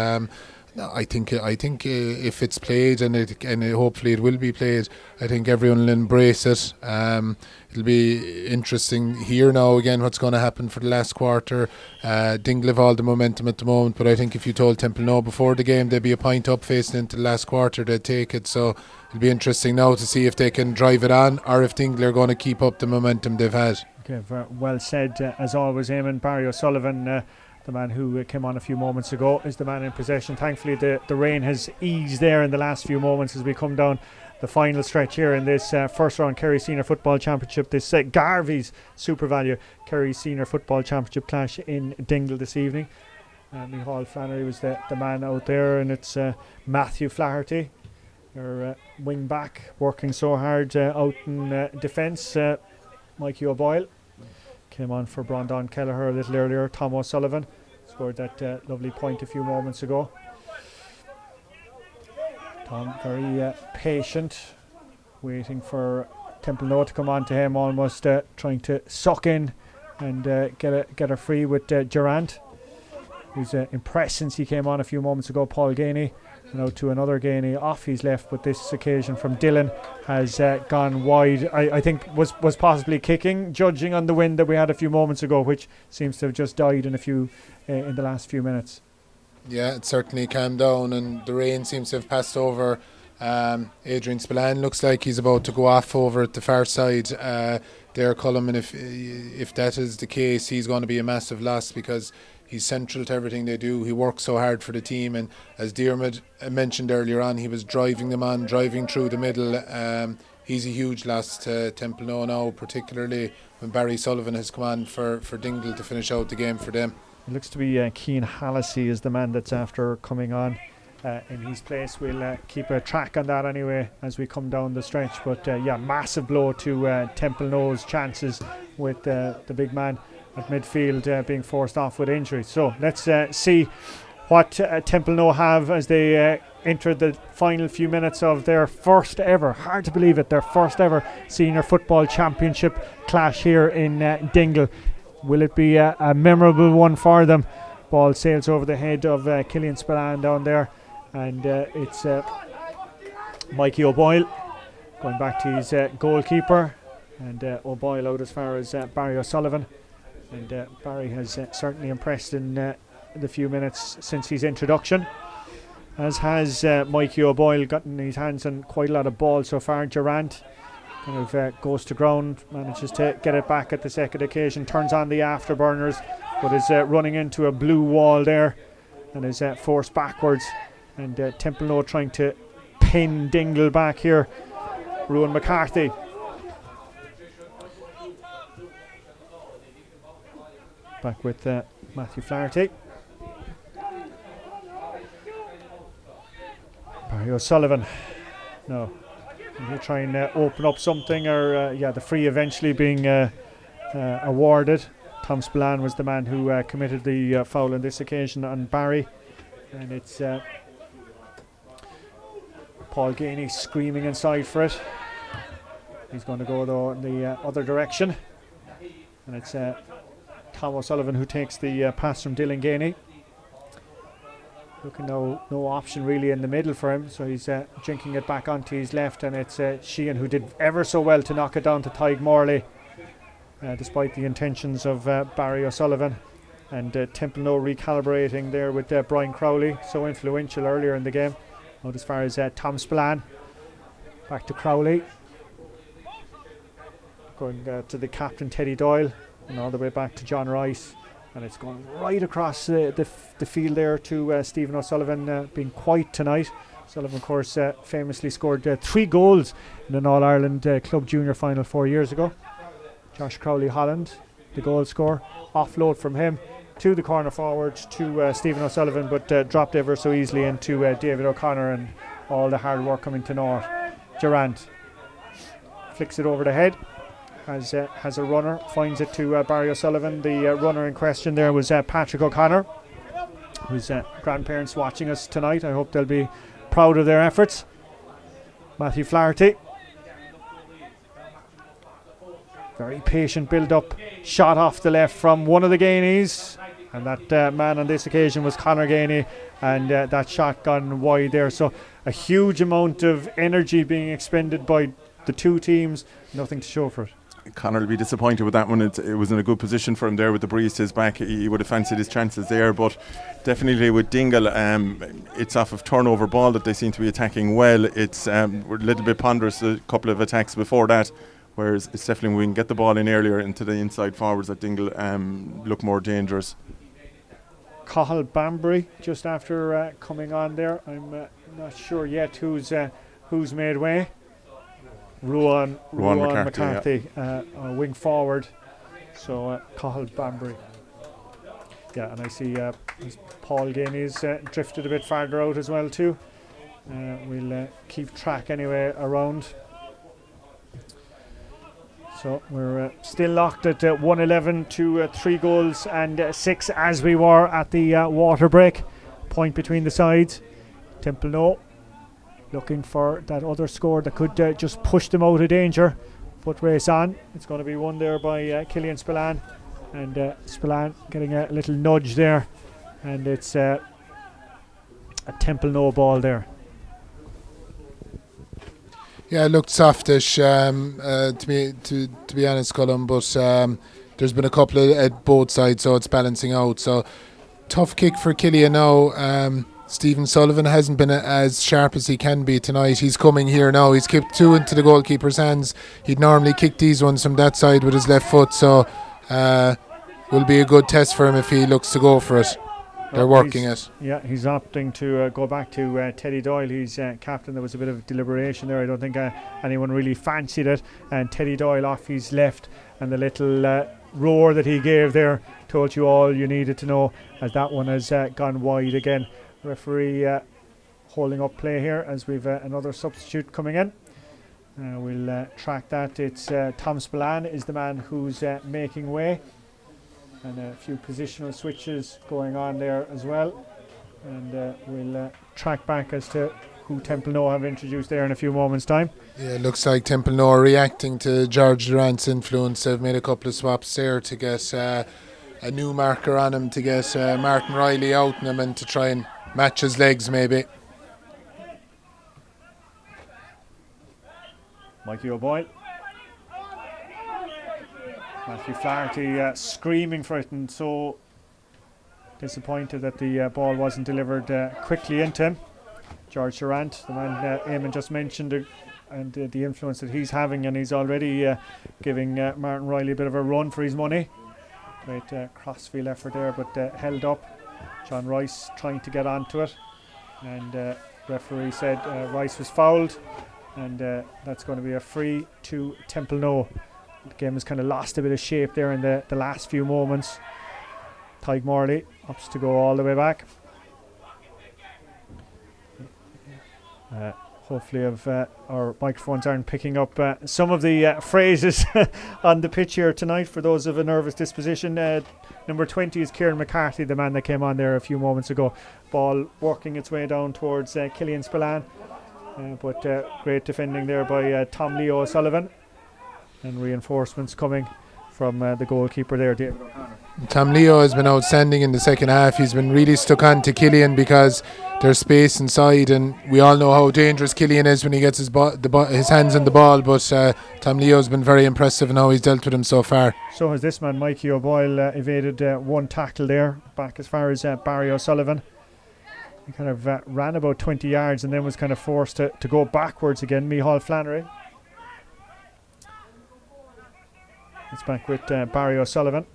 F: I think if it's played, and hopefully it will be played, I think everyone will embrace it. It'll be interesting here now again what's going to happen for the last quarter. Dingle have all the momentum at the moment, but I think if you told Templenoe before the game they'd be a point up facing into the last quarter, they'd take it. So it'll be interesting now to see if they can drive it on, or if Dingle are going to keep up the momentum they've had.
A: Okay, well said as always, Eamon. Barry O'Sullivan, the man who came on a few moments ago, is the man in possession. Thankfully the rain has eased there in the last few moments as we come down the final stretch here in this first round Kerry Senior Football Championship, this Garvey's Super Value Kerry Senior Football Championship clash in Dingle this evening. Micheál Flannery was the man out there, and it's Matthew Flaherty, their wing back, working so hard out in defence. Mikey O'Boyle came on for Brondon Kelleher a little earlier. Tom O'Sullivan scored that lovely point a few moments ago. Tom very patient, waiting for Templenoe to come on to him, almost trying to suck in and get a free with Durant, who's impressed since he came on a few moments ago. Paul Gainey, now to another Gainey off his left, but this occasion from Dillon has gone wide. I think was possibly kicking, judging on the wind that we had a few moments ago, which seems to have just died in the last few minutes.
F: Yeah, it certainly calmed down, and the rain seems to have passed over. Adrian Spillane looks like he's about to go off over at the far side there, Colm, and if that is the case, he's going to be a massive loss, because he's central to everything they do. He works so hard for the team, and as Diarmuid mentioned earlier on, he was driving them on, driving through the middle. He's a huge loss to Templenoe now, particularly when Barry Sullivan has come on for Dingle to finish out the game for them.
A: It looks to be Cian Hallisey is the man that's after coming on in his place. We'll keep a track on that anyway as we come down the stretch. But massive blow to Templenoe's chances with the big man at midfield being forced off with injury. So let's see what Templenoe have as they enter the final few minutes of their first ever, hard to believe it, their first ever Senior Football Championship clash here in Dingle. Will it be a memorable one for them? Ball sails over the head of Killian Spillane down there, and it's Mikey O'Boyle going back to his goalkeeper, and O'Boyle out as far as Barry O'Sullivan. And Barry has certainly impressed in the few minutes since his introduction, as has Mikey O'Boyle, gotten his hands on quite a lot of balls so far. Durant kind of goes to ground, manages to get it back at the second occasion, turns on the afterburners, but is running into a blue wall there and is forced backwards. And Templenoe trying to pin Dingle back here. Ruan McCarthy. Back with Matthew Flaherty. Barry O'Sullivan. No. He'll try and open up something, or the free eventually being awarded. Tom Spillane was the man who committed the foul on this occasion on Barry. And it's Paul Gainey screaming inside for it. He's going to go though in the other direction. And it's Tom O'Sullivan who takes the pass from Dylan Gainey. Looking no option really in the middle for him, so he's jinking it back onto his left, and it's Sheehan who did ever so well to knock it down to Tig Morley, despite the intentions of Barry O'Sullivan. And Templenoe recalibrating there with Brian Crowley, so influential earlier in the game. Out as far as Tom Spillane. Back to Crowley. Going to the captain Teddy Doyle, and all the way back to John Rice. And it's going right across the field there to Stephen O'Sullivan, being quiet tonight. Sullivan, of course, famously scored 3 goals in an All-Ireland Club Junior final 4 years ago. Josh Crowley Holland, the goal scorer. Offload from him to the corner forward to Stephen O'Sullivan, but dropped ever so easily into David O'Connor, and all the hard work coming to naught. Durant flicks it over the head. Has a runner, finds it to Barry O'Sullivan. The runner in question there was Patrick O'Connor, whose grandparents watching us tonight. I hope they'll be proud of their efforts. Matthew Flaherty. Very patient build-up. Shot off the left from one of the Gainies. And that man on this occasion was Conor Gainey. And that shot gone wide there. So a huge amount of energy being expended by the two teams. Nothing to show for it.
E: Conor will be disappointed with that one. It was in a good position for him there with the breeze to his back. He would have fancied his chances there, but definitely with Dingle, it's off of turnover ball that they seem to be attacking well. It's a little bit ponderous, a couple of attacks before that, whereas it's definitely when we can get the ball in earlier into the inside forwards that Dingle look more dangerous.
A: Cathal Bambury just after coming on there. I'm not sure yet who's made way. Ruan McCarthy, wing forward. So Cathal Bambury. Yeah, and I see Paul Gainey's drifted a bit farther out as well too. We'll keep track anyway around. So we're still locked at 1-11 to 3 goals and 6 as we were at the water break. Point between the sides. Templenoe looking for that other score that could just push them out of danger. Foot race on. It's going to be won there by Killian Spillane, and Spillane getting a little nudge there, and it's a Templenoe ball there.
F: Yeah, it looked softish to be honest, Colin, but there's been a couple at both sides, so it's balancing out. So tough kick for Killian now. Stephen Sullivan hasn't been as sharp as he can be tonight. He's coming here now. He's kicked 2 into the goalkeeper's hands. He'd normally kick these ones from that side with his left foot, so will be a good test for him if he looks to go for it. They're working it. Yeah,
A: he's opting to go back to Teddy Doyle. He's captain. There was a bit of deliberation there. I don't think anyone really fancied it. And Teddy Doyle off his left, and the little roar that he gave there told you all you needed to know, as that one has gone wide again. Referee holding up play here as we've another substitute coming in. We'll track that. It's Tom Spillane is the man who's making way, and a few positional switches going on there as well. And we'll track back as to who Templenoe have introduced there in a few moments' time.
F: Yeah, it looks like Templenoe are reacting to George Durant's influence. They've made a couple of swaps there to get a new marker on him, to get Martin Riley out in him, and to try and match his legs maybe.
A: Mikey O'Boyle. Matthew Flaherty screaming for it, and so disappointed that the ball wasn't delivered quickly into him. George Durant, the man Eamon just mentioned, and the influence that he's having, and he's already giving Martin Riley a bit of a run for his money. Great crossfield effort there, but held up. John Rice trying to get onto it, and referee said Rice was fouled, and that's going to be a free to Templenoe. The game has kind of lost a bit of shape there in the last few moments. Tyke Morley opts to go all the way back. Hopefully our microphones aren't picking up some of the phrases on the pitch here tonight for those of a nervous disposition. Number 20 is Kieran McCarthy, the man that came on there a few moments ago. Ball working its way down towards Killian Spillane, but great defending there by Tom Leo O'Sullivan, and reinforcements coming from the goalkeeper there, David O'Connor.
F: Tom Leo has been outstanding in the second half. He's been really stuck on to Killian because there's space inside, and we all know how dangerous Killian is when he gets his hands on the ball, but Tom Leo's been very impressive in how he's dealt with him so far.
A: So has this man, Mikey O'Boyle, evaded one tackle there, back as far as Barry O'Sullivan. He kind of ran about 20 yards and then was kind of forced to go backwards again. Micheál Flannery. It's back with Barry O'Sullivan.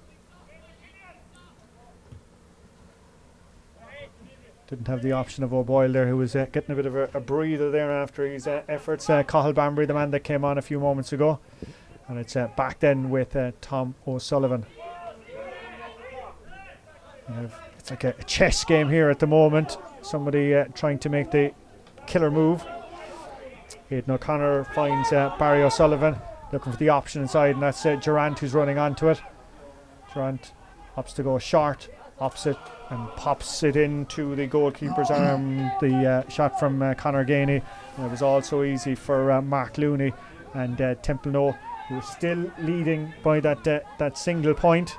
A: Didn't have the option of O'Boyle there, who was getting a bit of a breather there after his efforts. Cathal Bambury, the man that came on a few moments ago. And it's back then with Tom O'Sullivan. It's like a chess game here at the moment. Somebody trying to make the killer move. Aidan O'Connor finds Barry O'Sullivan, looking for the option inside, and that's Durant who's running onto it. Durant opts to go short, opposite, and pops it into the goalkeeper's arm. The shot from Conor Ganey. And it was also easy for Mark Looney, and Templenoe, who are still leading by that single point,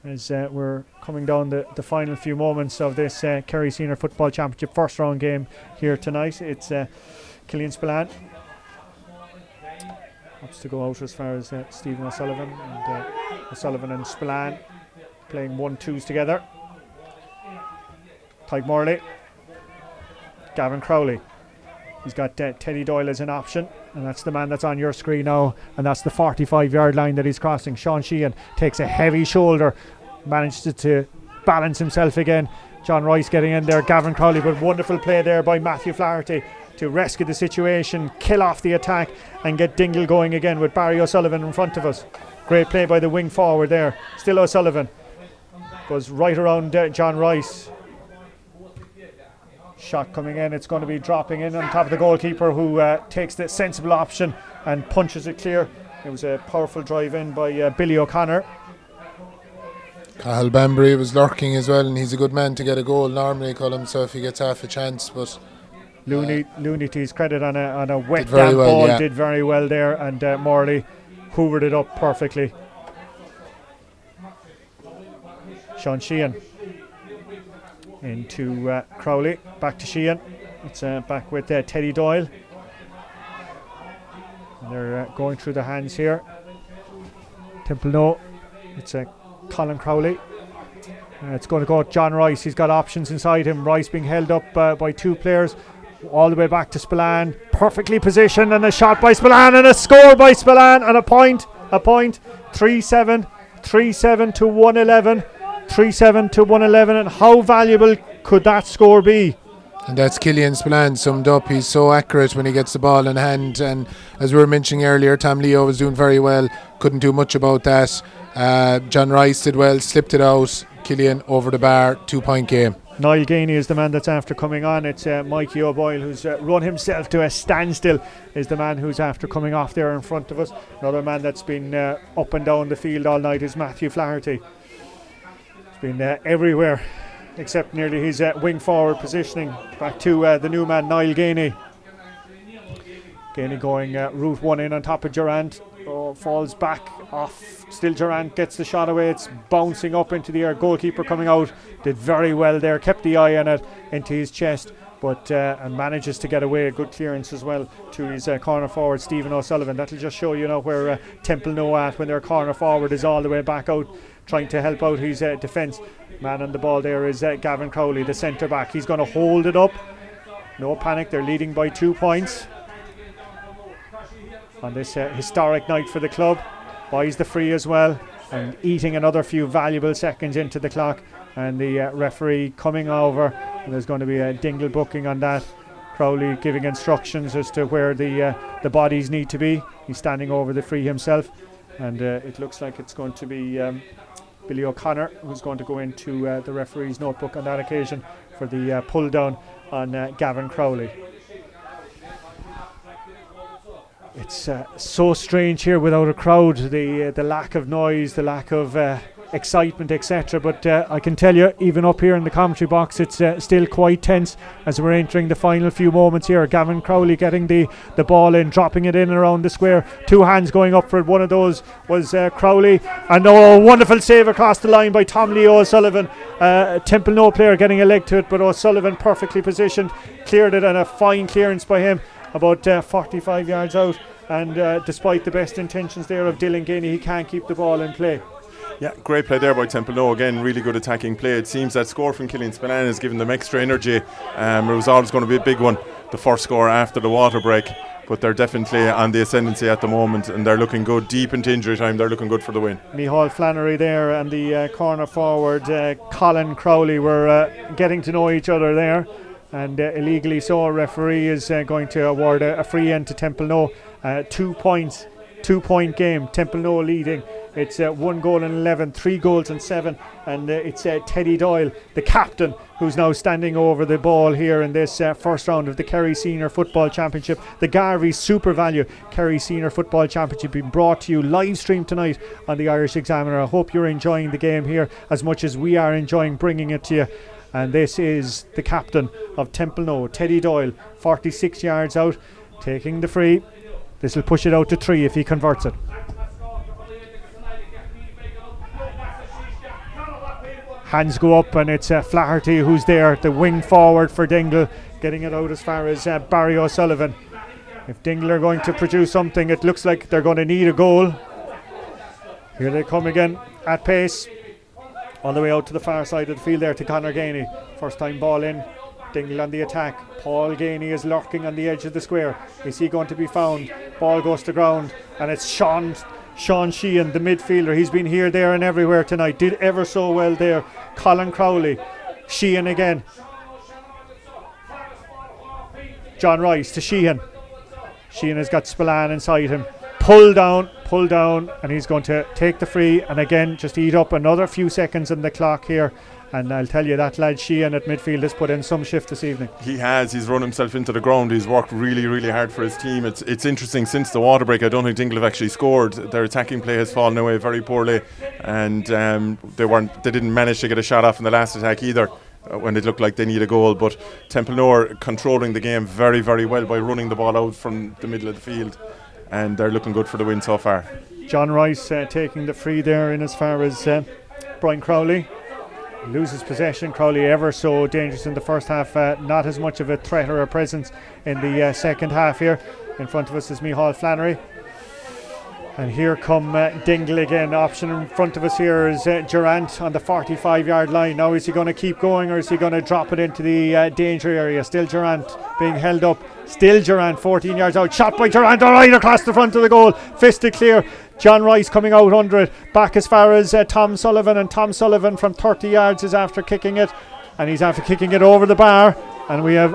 A: as we're coming down the final few moments of this Kerry Senior Football Championship first round game here tonight. It's Killian Spillane opts to go out as far as Stephen O'Sullivan, and O'Sullivan and Spillane playing 1-2s together. Tyke Morley, Gavin Crowley. He's got Teddy Doyle as an option, and that's the man that's on your screen now, and that's the 45-yard line that he's crossing. Sean Sheehan takes a heavy shoulder, manages to balance himself again. John Rice getting in there, Gavin Crowley, but wonderful play there by Matthew Flaherty to rescue the situation, kill off the attack, and get Dingle going again with Barry O'Sullivan in front of us. Great play by the wing forward there. Still O'Sullivan goes right around John Rice. Shot coming in, it's going to be dropping in on top of the goalkeeper, who takes the sensible option and punches it clear. It was a powerful drive in by Billy O'Connor.
F: Cathal Bambury was lurking as well, and he's a good man to get a goal normally, Colm, so if he gets half a chance. But
A: Looney, to his credit, on a wet damp ball, did very well there, and Morley hoovered it up perfectly. Sean Sheehan into Crowley, back to Sheehan. It's back with Teddy Doyle, and they're going through the hands here. Templenoe, it's Colin Crowley. It's going to go John Rice. He's got options inside him. Rice being held up by two players, all the way back to Spillane, perfectly positioned, and a shot by Spillane, and a score by Spillane, and a point 3-7 to 111. 3-7 to 111, and how valuable could that score be?
F: And that's Killian Spillane summed up. He's so accurate when he gets the ball in hand, and as we were mentioning earlier, Tom Leo was doing very well, couldn't do much about that. John Rice did well, slipped it out. Killian over the bar, 2-point game.
A: Niall Ganey is the man that's after coming on. It's Mikey O'Boyle, who's run himself to a standstill, is the man who's after coming off there in front of us. Another man that's been up and down the field all night is Matthew Flaherty. He's been everywhere except nearly his wing forward positioning. Back to the new man, Niall Gainey. Gainey going route one in on top of Durant. Falls back off. Still Durant gets the shot away. It's bouncing up into the air. Goalkeeper coming out. Did very well there. Kept the eye on it into his chest. But and manages to get away. A good clearance as well to his corner forward, Stephen O'Sullivan. That'll just show you now where Templenoe at when their corner forward is all the way back out, trying to help out his defence. Man on the ball there is Gavin Crowley, the centre back. He's going to hold it up. No panic. They're leading by 2 points on this historic night for the club. Buys the free as well, and eating another few valuable seconds into the clock. And the referee coming over, and there's going to be a Dingle booking on that. Crowley giving instructions as to where the bodies need to be. He's standing over the free himself, and it looks like it's going to be Billy O'Connor who's going to go into the referee's notebook on that occasion for the pull down on Gavin Crowley. It's so strange here without a crowd, the lack of noise, the lack of excitement, etc. But I can tell you, even up here in the commentary box, it's still quite tense as we're entering the final few moments here. Gavin Crowley getting the ball in, dropping it in around the square. 2 hands going up for it. One of those was Crowley, and wonderful save across the line by Tom Leo O'Sullivan. Templenoe player getting a leg to it, but O'Sullivan perfectly positioned, cleared it, and a fine clearance by him about 45 yards out. And despite the best intentions there of Dylan Gainey, he can't keep the ball in play.
E: Yeah, great play there by Templenoe. Again, really good attacking play. It seems that score from Killian Spillane has given them extra energy. It was always going to be a big one, the first score after the water break. But they're definitely on the ascendancy at the moment, and they're looking good. Deep into injury time, they're looking good for the win.
A: Micheál Flannery there and the corner forward, Colin Crowley, were getting to know each other there. And illegally so, a referee is going to award a free end to Templenoe. 2 points, 2 point game. Templenoe leading. It's 1 goal and 11, 3 goals and 7. And it's Teddy Doyle, the captain, who's now standing over the ball here in this first round of the Kerry Senior Football Championship. The Garvey Super Value Kerry Senior Football Championship being brought to you live stream tonight on the Irish Examiner. I hope you're enjoying the game here as much as we are enjoying bringing it to you. And this is the captain of Templenoe, Teddy Doyle, 46 yards out, taking the free. This will push it out to 3 if he converts it. Hands go up, and it's Flaherty who's there, the wing forward for Dingle, getting it out as far as Barry O'Sullivan. If Dingle are going to produce something, it looks like they're going to need a goal. Here they come again at pace. All the way out to the far side of the field there to Conor Gainey. First time ball in. Dingle on the attack. Paul Gainey is lurking on the edge of the square. Is he going to be found? Ball goes to ground, and it's Sean Sheehan, the midfielder. He's been here, there and everywhere tonight. Did ever so well there. Colin Crowley. Sheehan again. John Rice to Sheehan. Sheehan has got Spillane inside him. Pull down, and he's going to take the free, and again just eat up another few seconds on the clock here. And I'll tell you, that lad Sheehan at midfield has put in some shift this evening.
E: He has. He's run himself into the ground. He's worked really, really hard for his team. It's interesting, since the water break, I don't think Dingle have actually scored. Their attacking play has fallen away very poorly, and they didn't manage to get a shot off in the last attack either, when it looked like they need a goal. But Templenoe are controlling the game very, very well by running the ball out from the middle of the field, and they're looking good for the win so far.
A: John Rice taking the free there in as far as Brian Crowley. Loses possession. Crowley ever so dangerous in the first half, not as much of a threat or a presence in the second half here. In front of us is Micheál Flannery. And here come Dingle again. Option in front of us here is Durant on the 45-yard line. Now is he going to keep going, or is he going to drop it into the danger area? Still Durant being held up. Still Durant 14 yards out. Shot by Durant right across the front of the goal. Fisted clear. John Rice coming out under it. Back as far as Tom Sullivan. And Tom Sullivan from 30 yards is after kicking it. And he's after kicking it over the bar. And we have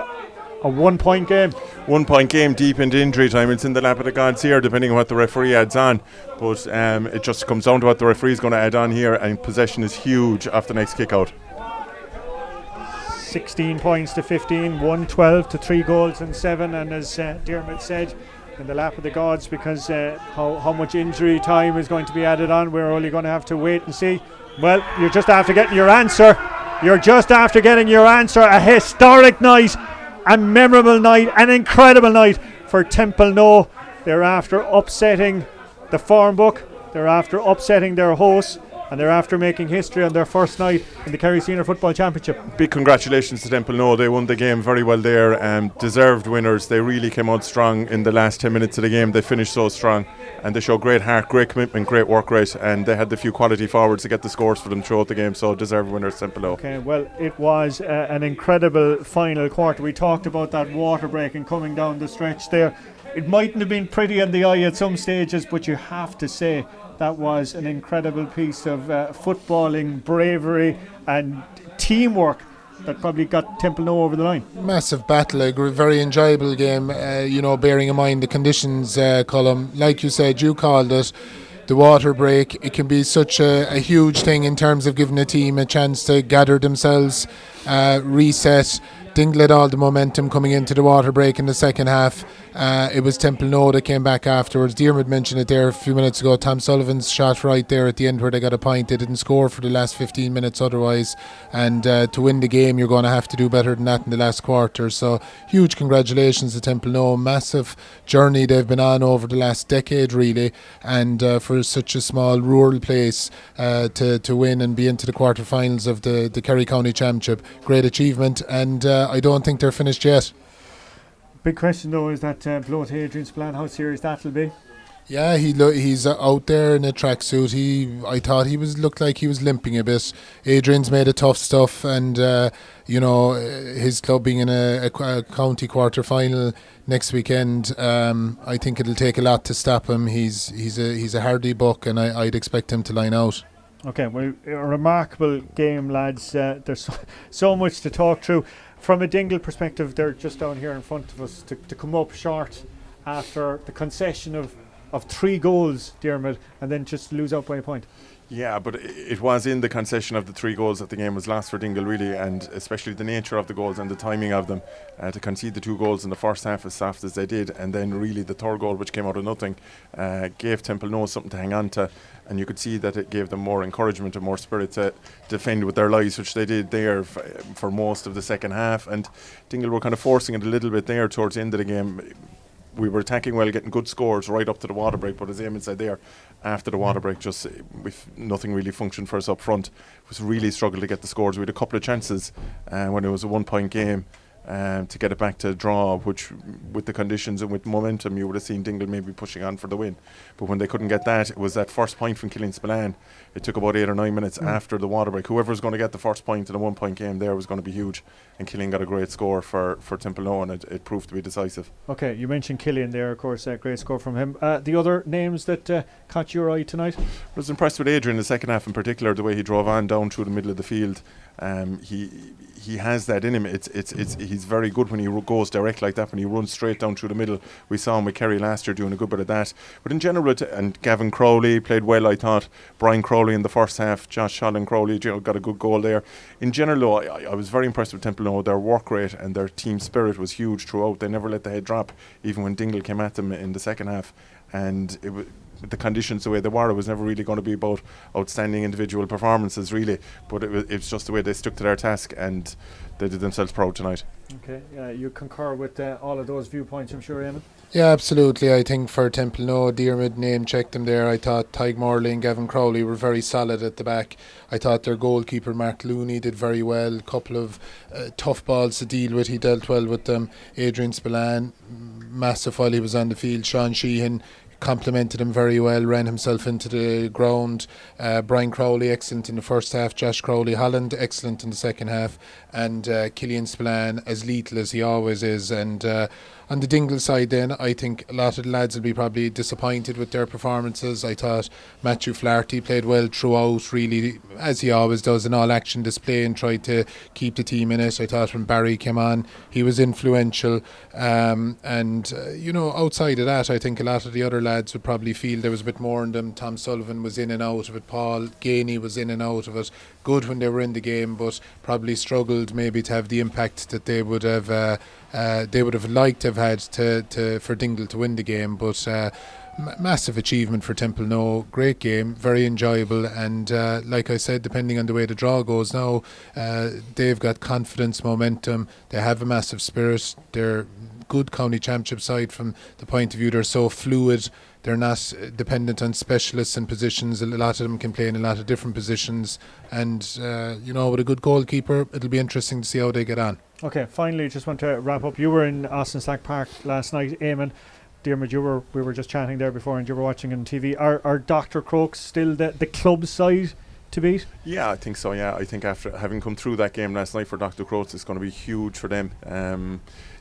A: a 1 point game.
E: 1 point game deep into injury time. It's in the lap of the gods here, depending on what the referee adds on. But it just comes down to what the referee is going to add on here, and possession is huge off the next kick out.
A: 16 points to 15, 1-12 to 3 goals and 7. And as Dermot said, in the lap of the gods, because how much injury time is going to be added on, we're only going to have to wait and see. Well, you're just after getting your answer. You're just after getting your answer. A historic night, a memorable night, an incredible night for Templenoe. They're after upsetting the form book, they're after upsetting their hosts, and they're after making history on their first night in the Kerry Senior Football Championship.
E: Big congratulations to Templenoe. They won the game very well there, deserved winners. They really came out strong in the last 10 minutes of the game. They finished so strong, and they showed great heart, great commitment, great work rate, and they had the few quality forwards to get the scores for them throughout the game, so deserved winners, Templenoe.
A: Okay, well, it was an incredible final quarter. We talked about that water break and coming down the stretch there. It mightn't have been pretty on the eye at some stages, but you have to say that was an incredible piece of footballing, bravery and teamwork that probably got Templenoe over the line.
F: Massive battle, a very enjoyable game, bearing in mind the conditions, Colm. Like you said, you called it, the water break. It can be such a huge thing in terms of giving a team a chance to gather themselves, reset. Dingle had all the momentum coming into the water break in the second half. It was Templenoe that came back afterwards. Diarmuid mentioned it there a few minutes ago. Tom Sullivan's shot right there at the end where they got a point. They didn't score for the last 15 minutes otherwise. And to win the game, you're going to have to do better than that in the last quarter. So huge congratulations to Templenoe. Massive journey they've been on over the last decade, really. And for such a small rural place to win and be into the quarterfinals of the Kerry County Championship, great achievement. And I don't think they're finished yet.
A: Big question though is that blow to Adrian's plan, how serious that'll be.
F: Yeah, he's out there in a tracksuit. I thought he looked like he was limping a bit. Adrian's made it tough stuff, and his club being in a county quarter final next weekend, I think it'll take a lot to stop him. He's a hardy buck, and I'd expect him to line out.
A: Okay, well, a remarkable game, lads. There's so much to talk through. From a Dingle perspective, they're just down here in front of us to come up short after the concession of 3 goals, Diarmuid, and then just lose out by a point.
E: Yeah, but it was in the concession of the 3 goals that the game was lost for Dingle, really, and especially the nature of the goals and the timing of them. To concede the 2 goals in the first half as soft as they did, and then really the third goal, which came out of nothing, gave Templenoe something to hang on to, and you could see that it gave them more encouragement and more spirit to defend with their lives, which they did there for most of the second half. And Dingle were kind of forcing it a little bit there towards the end of the game. We were attacking well, getting good scores right up to the water break, but as Eamon said there, after the water break, just nothing really functioned for us up front. It was really struggled to get the scores. We had a couple of chances when it was a 1-point game to get it back to a draw, which with the conditions and with momentum you would have seen Dingle maybe pushing on for the win. But when they couldn't get that, it was that first point from Killian Spillane. It took about 8 or 9 minutes after the water break. Whoever was going to get the first point in a 1-point game there was going to be huge, and Killian got a great score for Templenoe, and it proved to be decisive.
A: Okay, you mentioned Killian there, of course, great score from him. The other names that caught your eye tonight?
E: I was impressed with Adrian in the second half in particular, the way he drove on down through the middle of the field. He has that in him. He's very good when he goes direct like that, when he runs straight down through the middle. We saw him with Kerry last year doing a good bit of that. But in general, and Gavin Crowley played well, I thought. Brian Crowley in the first half, Josh Sholin Crowley got a good goal there. In general, though, I was very impressed with Templenoe. Their work rate and their team spirit was huge throughout. They never let the head drop, even when Dingle came at them in the second half. And it was, the conditions the way they were, it was never really going to be about outstanding individual performances, really, but it was just the way they stuck to their task, and they did themselves proud tonight.
A: Okay, you concur with all of those viewpoints, I'm sure, Eamon?
F: Yeah, absolutely. I think for Templenoe, Diarmuid name checked them there. I thought Tyg Morley and Gavin Crowley were very solid at the back. I thought their goalkeeper Mark Looney did very well. A couple of tough balls to deal with. He dealt well with them. Adrian Spillane, massive while he was on the field. Sean Sheehan complimented him very well, ran himself into the ground. Brian Crowley, excellent in the first half. Josh Crowley Holland, excellent in the second half. And Killian Spillane, as lethal as he always is. And on the Dingle side then, I think a lot of the lads will be probably disappointed with their performances. I thought Matthew Flaherty played well throughout, really, as he always does, in all action display, and tried to keep the team in it. I thought when Barry came on, he was influential. Outside of that, I think a lot of the other lads would probably feel there was a bit more in them. Tom Sullivan was in and out of it. Paul Gainey was in and out of it. Good when they were in the game, but probably struggled maybe to have the impact that they would have liked to have had for Dingle to win the game. But massive achievement for Templenoe. Great game, very enjoyable, and like I said, depending on the way the draw goes now, they've got confidence, momentum. They have a massive spirit. They're good county championship side from the point of view they're so fluid. They're not dependent on specialists and positions. A lot of them can play in a lot of different positions, and with a good goalkeeper, it'll be interesting to see how they get on.
A: Okay, finally, just want to wrap up. You were in Austin Slack Park last night, Eamon. Dermot, we were just chatting there before, and you were watching on TV. Are Dr. Crokes still the club side to beat?
E: Yeah, I think so. Yeah, I think after having come through that game last night for Dr. Crokes, it's going to be huge for them.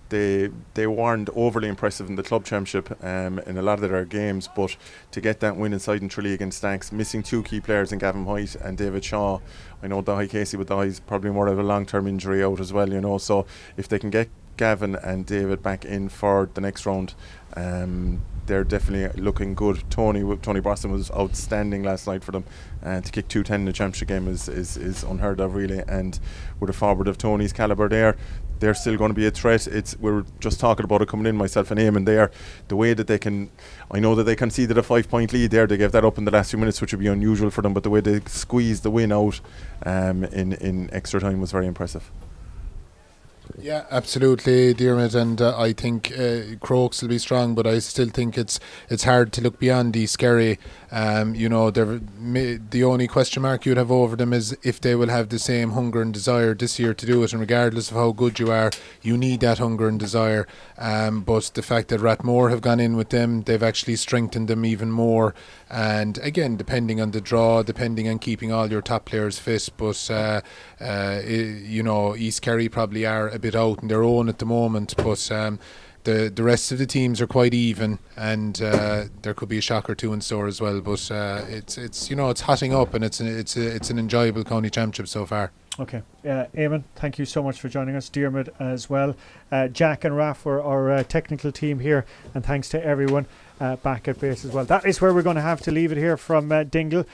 E: They weren't overly impressive in the club championship in a lot of their games, but to get that win inside in Tralee against Stacks, missing two key players in Gavin White and David Shaw. I know Dahi Casey with Dahi's probably more of a long-term injury out as well, so if they can get Gavin and David back in for the next round, they're definitely looking good. Tony Boston was outstanding last night for them, and to kick 2-10 in the championship game is unheard of really, and with a forward of Tony's calibre there, they're still going to be a threat. We were just talking about it coming in, myself and Eamon there, the way that I know that they conceded a 5-point lead there, they gave that up in the last few minutes, which would be unusual for them, but the way they squeezed the win out in extra time was very impressive.
F: Yeah, absolutely, Dermot, and I think Crokes will be strong, but I still think it's hard to look beyond East Kerry. The only question mark you'd have over them is if they will have the same hunger and desire this year to do it, and regardless of how good you are, you need that hunger and desire. But the fact that Rathmore have gone in with them, they've actually strengthened them even more. And again, depending on the draw, depending on keeping all your top players fit, but East Kerry probably are a bit out on their own at the moment, but the rest of the teams are quite even, and there could be a shock or two in store as well. But it's hotting up, and it's an enjoyable county championship so far.
A: Okay, Eamon, thank you so much for joining us. Dermot as well. Jack and Raf were our technical team here, and thanks to everyone back at base as well. That is where we're going to have to leave it here from Dingle.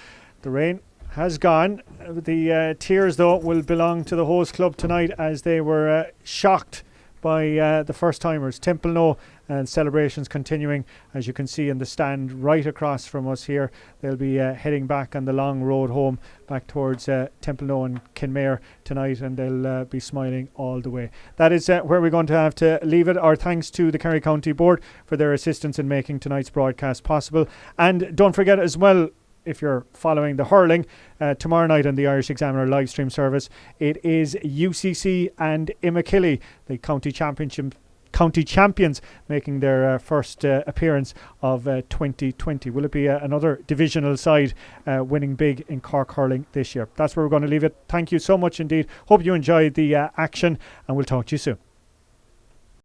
A: The rain has gone. The tears, though, will belong to the host club tonight, as they were shocked by the first timers. Templenoe, and celebrations continuing, as you can see in the stand right across from us here. They'll be heading back on the long road home back towards Templenoe and Kinmare tonight, and they'll be smiling all the way. That is where we're going to have to leave it. Our thanks to the Kerry County Board for their assistance in making tonight's broadcast possible. And don't forget as well, if you're following the hurling, tomorrow night on the Irish Examiner live stream service, it is UCC and Immakilly, the county champions, making their first appearance of 2020. Will it be another divisional side winning big in Cork hurling this year? That's where we're going to leave it. Thank you so much indeed. Hope you enjoyed the action, and we'll talk to you soon.